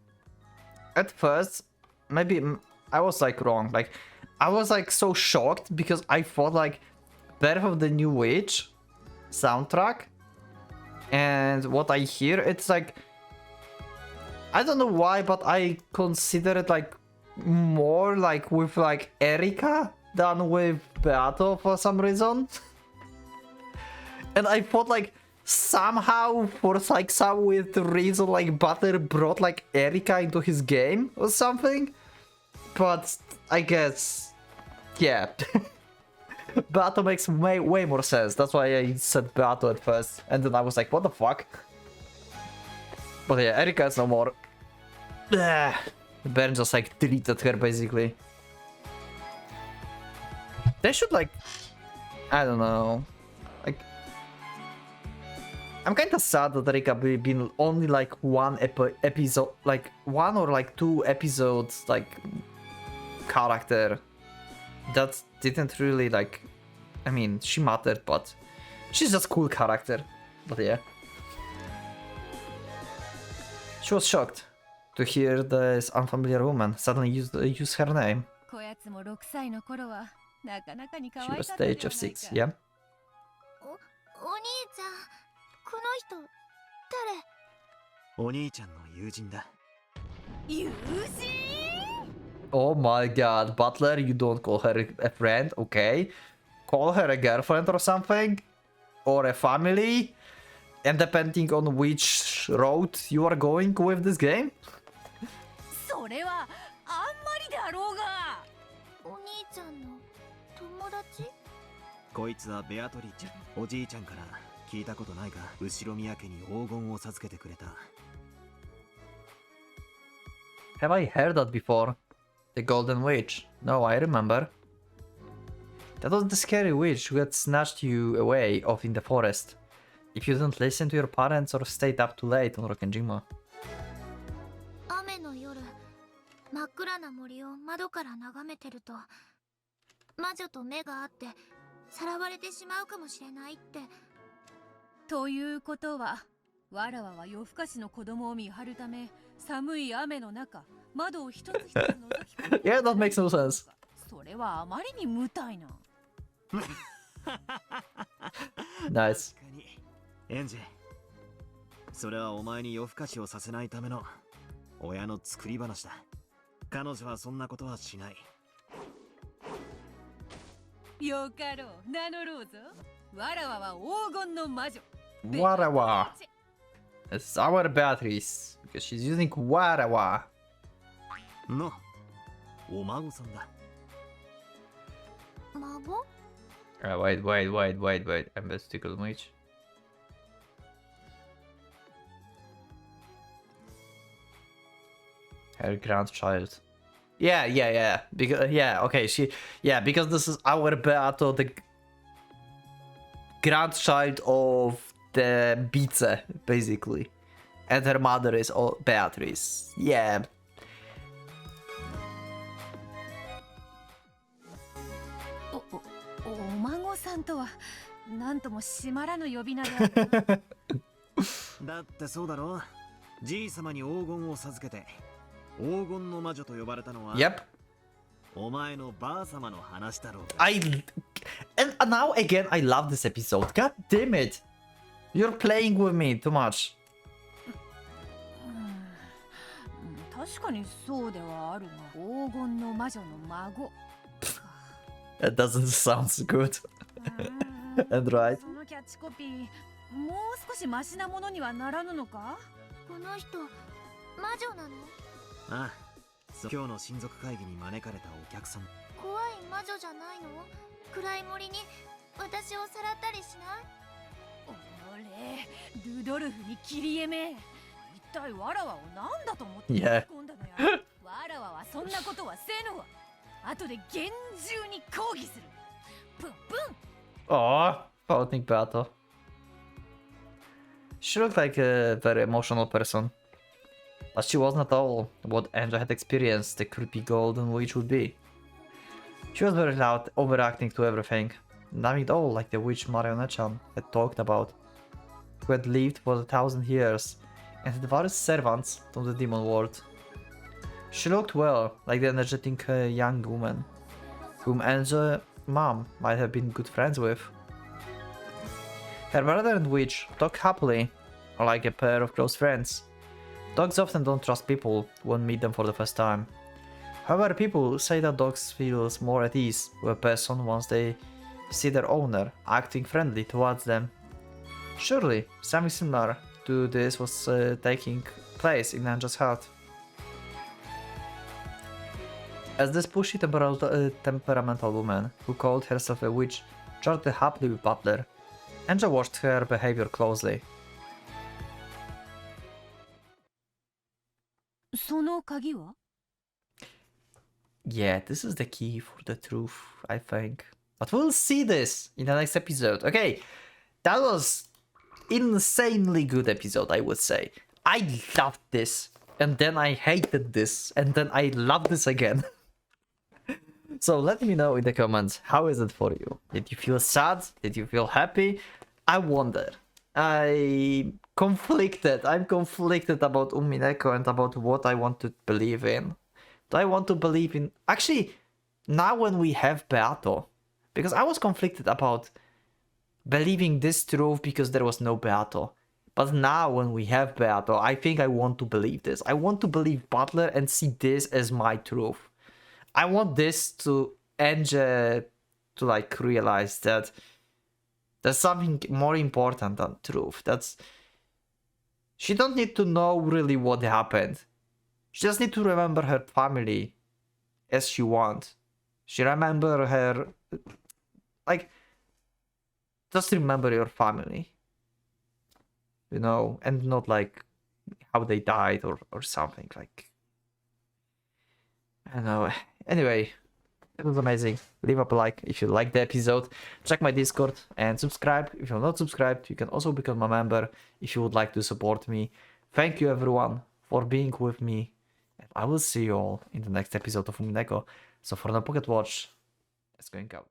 at first maybe I was like wrong. Like I was like so shocked because I thought like Birth of the New Witch soundtrack, and what I hear, it's like I don't know why, but I consider it like more like with like Erika than with Beato for some reason. And I thought like somehow for like some weird reason like Butter brought like Erika into his game or something. But I guess yeah. Beato makes way more sense. That's why I said Beato at first. And then I was like, what the fuck? But yeah, Erika is no more. Ben just like deleted her basically. They should like, I don't know. Like, I'm kinda sad that Erika been only like one episode, like one or like two episodes like character. That didn't really like, I mean, she mattered, but she's just cool character. But yeah. She was shocked to hear this unfamiliar woman suddenly use her name. こやつも6歳の頃はなかなかに可 She 愛 was かった the じゃ age ない of か。 6, yeah? お兄ちゃん、この人誰？お兄ちゃんの友人だ。友人？ Oh my god, Butler, you don't call her a friend, okay? Call her a girlfriend or something? Or a family? And depending on which road you are going with this game? それはあんまりだろうが。お兄ちゃんの友達？こいつはベアトリーチェ。おじいちゃんから聞いたことないか。後ろ宮家に黄金を授けてくれた。Have I heard that before? The Golden Witch. No, I remember. That was the scary witch who had snatched you away off in the forest. If you didn't listen to your parents or stayed up too late on Rokkenjima. 雨の夜、真っ暗な森を窓から眺めてると、魔女と目が合ってさらわれてしまうかもしれないって。ということは、わらわは夜更かしの子供を見張るため、寒い雨の中、窓を一つ一つ覗き込む。Yeah, that makes no sense. それはあまりに無体な。Nice. 確かに。エンジェ。それはお前に夜更かしをさせないための親の作り話だ。彼女はそんなことはしない。よかろう、名乗ろうぞ。わらわは黄金の魔女。 Warawa. It's our Beatrice. Because she's using Warawa. の、お孫さんだ。孫？ Wait. I'm a stickle witch. Her grandchild. Yeah. Because okay, because this is our Beato, the grandchild of the Bice, basically. And her mother is Beatrice. Yeah. お孫さんとはなんとも締まらぬ呼び名であるな。だってそうだろ。じい様に黄金を授けて黄金の魔女と呼ばれたのは Yep. お前のばあ様の話だろう。And now again, I love this episode. God damn it. You're playing with me too much. 確かにそうではあるが、黄金の魔女の孫。 That doesn't sound good. And right. そのキャッチコピー、もう少しマシなものにはならぬのか？この人、魔女なの？ああ、今日の親族会議に招かれたお客さん。怖い魔女じゃないの？暗い森に私をさらったりしない？ルドルフにキリエめ、一体わらわを何だと思って Yeah. 込んだのや。わらわはそんなことはせぬわ。後で厳重に抗議する。ブンブン。 Oh, poor think Beato. She looked like a very emotional person. But she wasn't at all what Angel had experienced the creepy golden witch would be. She was very loud, overacting to everything. Nothing at all like the witch Marionette-chan had talked about, who had lived for 1,000 years and had various servants from the demon world. She looked well like the energetic young woman, whom Angel's mom might have been good friends with. Her brother and witch talked happily, like a pair of close friends. Dogs often don't trust people when meet them for the first time. However, people say that dogs feel more at ease with a person once they see their owner acting friendly towards them. Surely, something similar to this was taking place in Angel's heart. As this pushy temperamental woman, who called herself a witch, chatted happily with Butler, Angel watched her behavior closely. その鍵は？ Yeah, this is the key for the truth, I think. But we'll see this in the next episode. Okay, that was insanely good episode, I would say. I loved this, and then I hated this, and then I loved this again. So let me know in the comments, how is it for you? Did you feel sad? Did you feel happy? I wonder. I'm conflicted about Umineko and about what I want to believe in. Do I want to believe in... Actually, now when we have Beato, because I was conflicted about believing this truth because there was no Beato. But now when we have Beato, I think I want to believe this. I want to believe Butler and see this as my truth. I want this to Enge to like realize that there's something more important than truth. That's... She don't need to know really what happened. She just need to remember her family as she wants. She remember her... Like... Just remember your family. You know, and not like how they died or something like... I don't know. Anyway, it was amazing. Leave up a like if you liked the episode. Check my Discord and subscribe. If you're not subscribed, you can also become a member if you would like to support me. Thank you everyone for being with me. And I will see you all in the next episode of Umineko. So for the Pocket Watch, it's going out.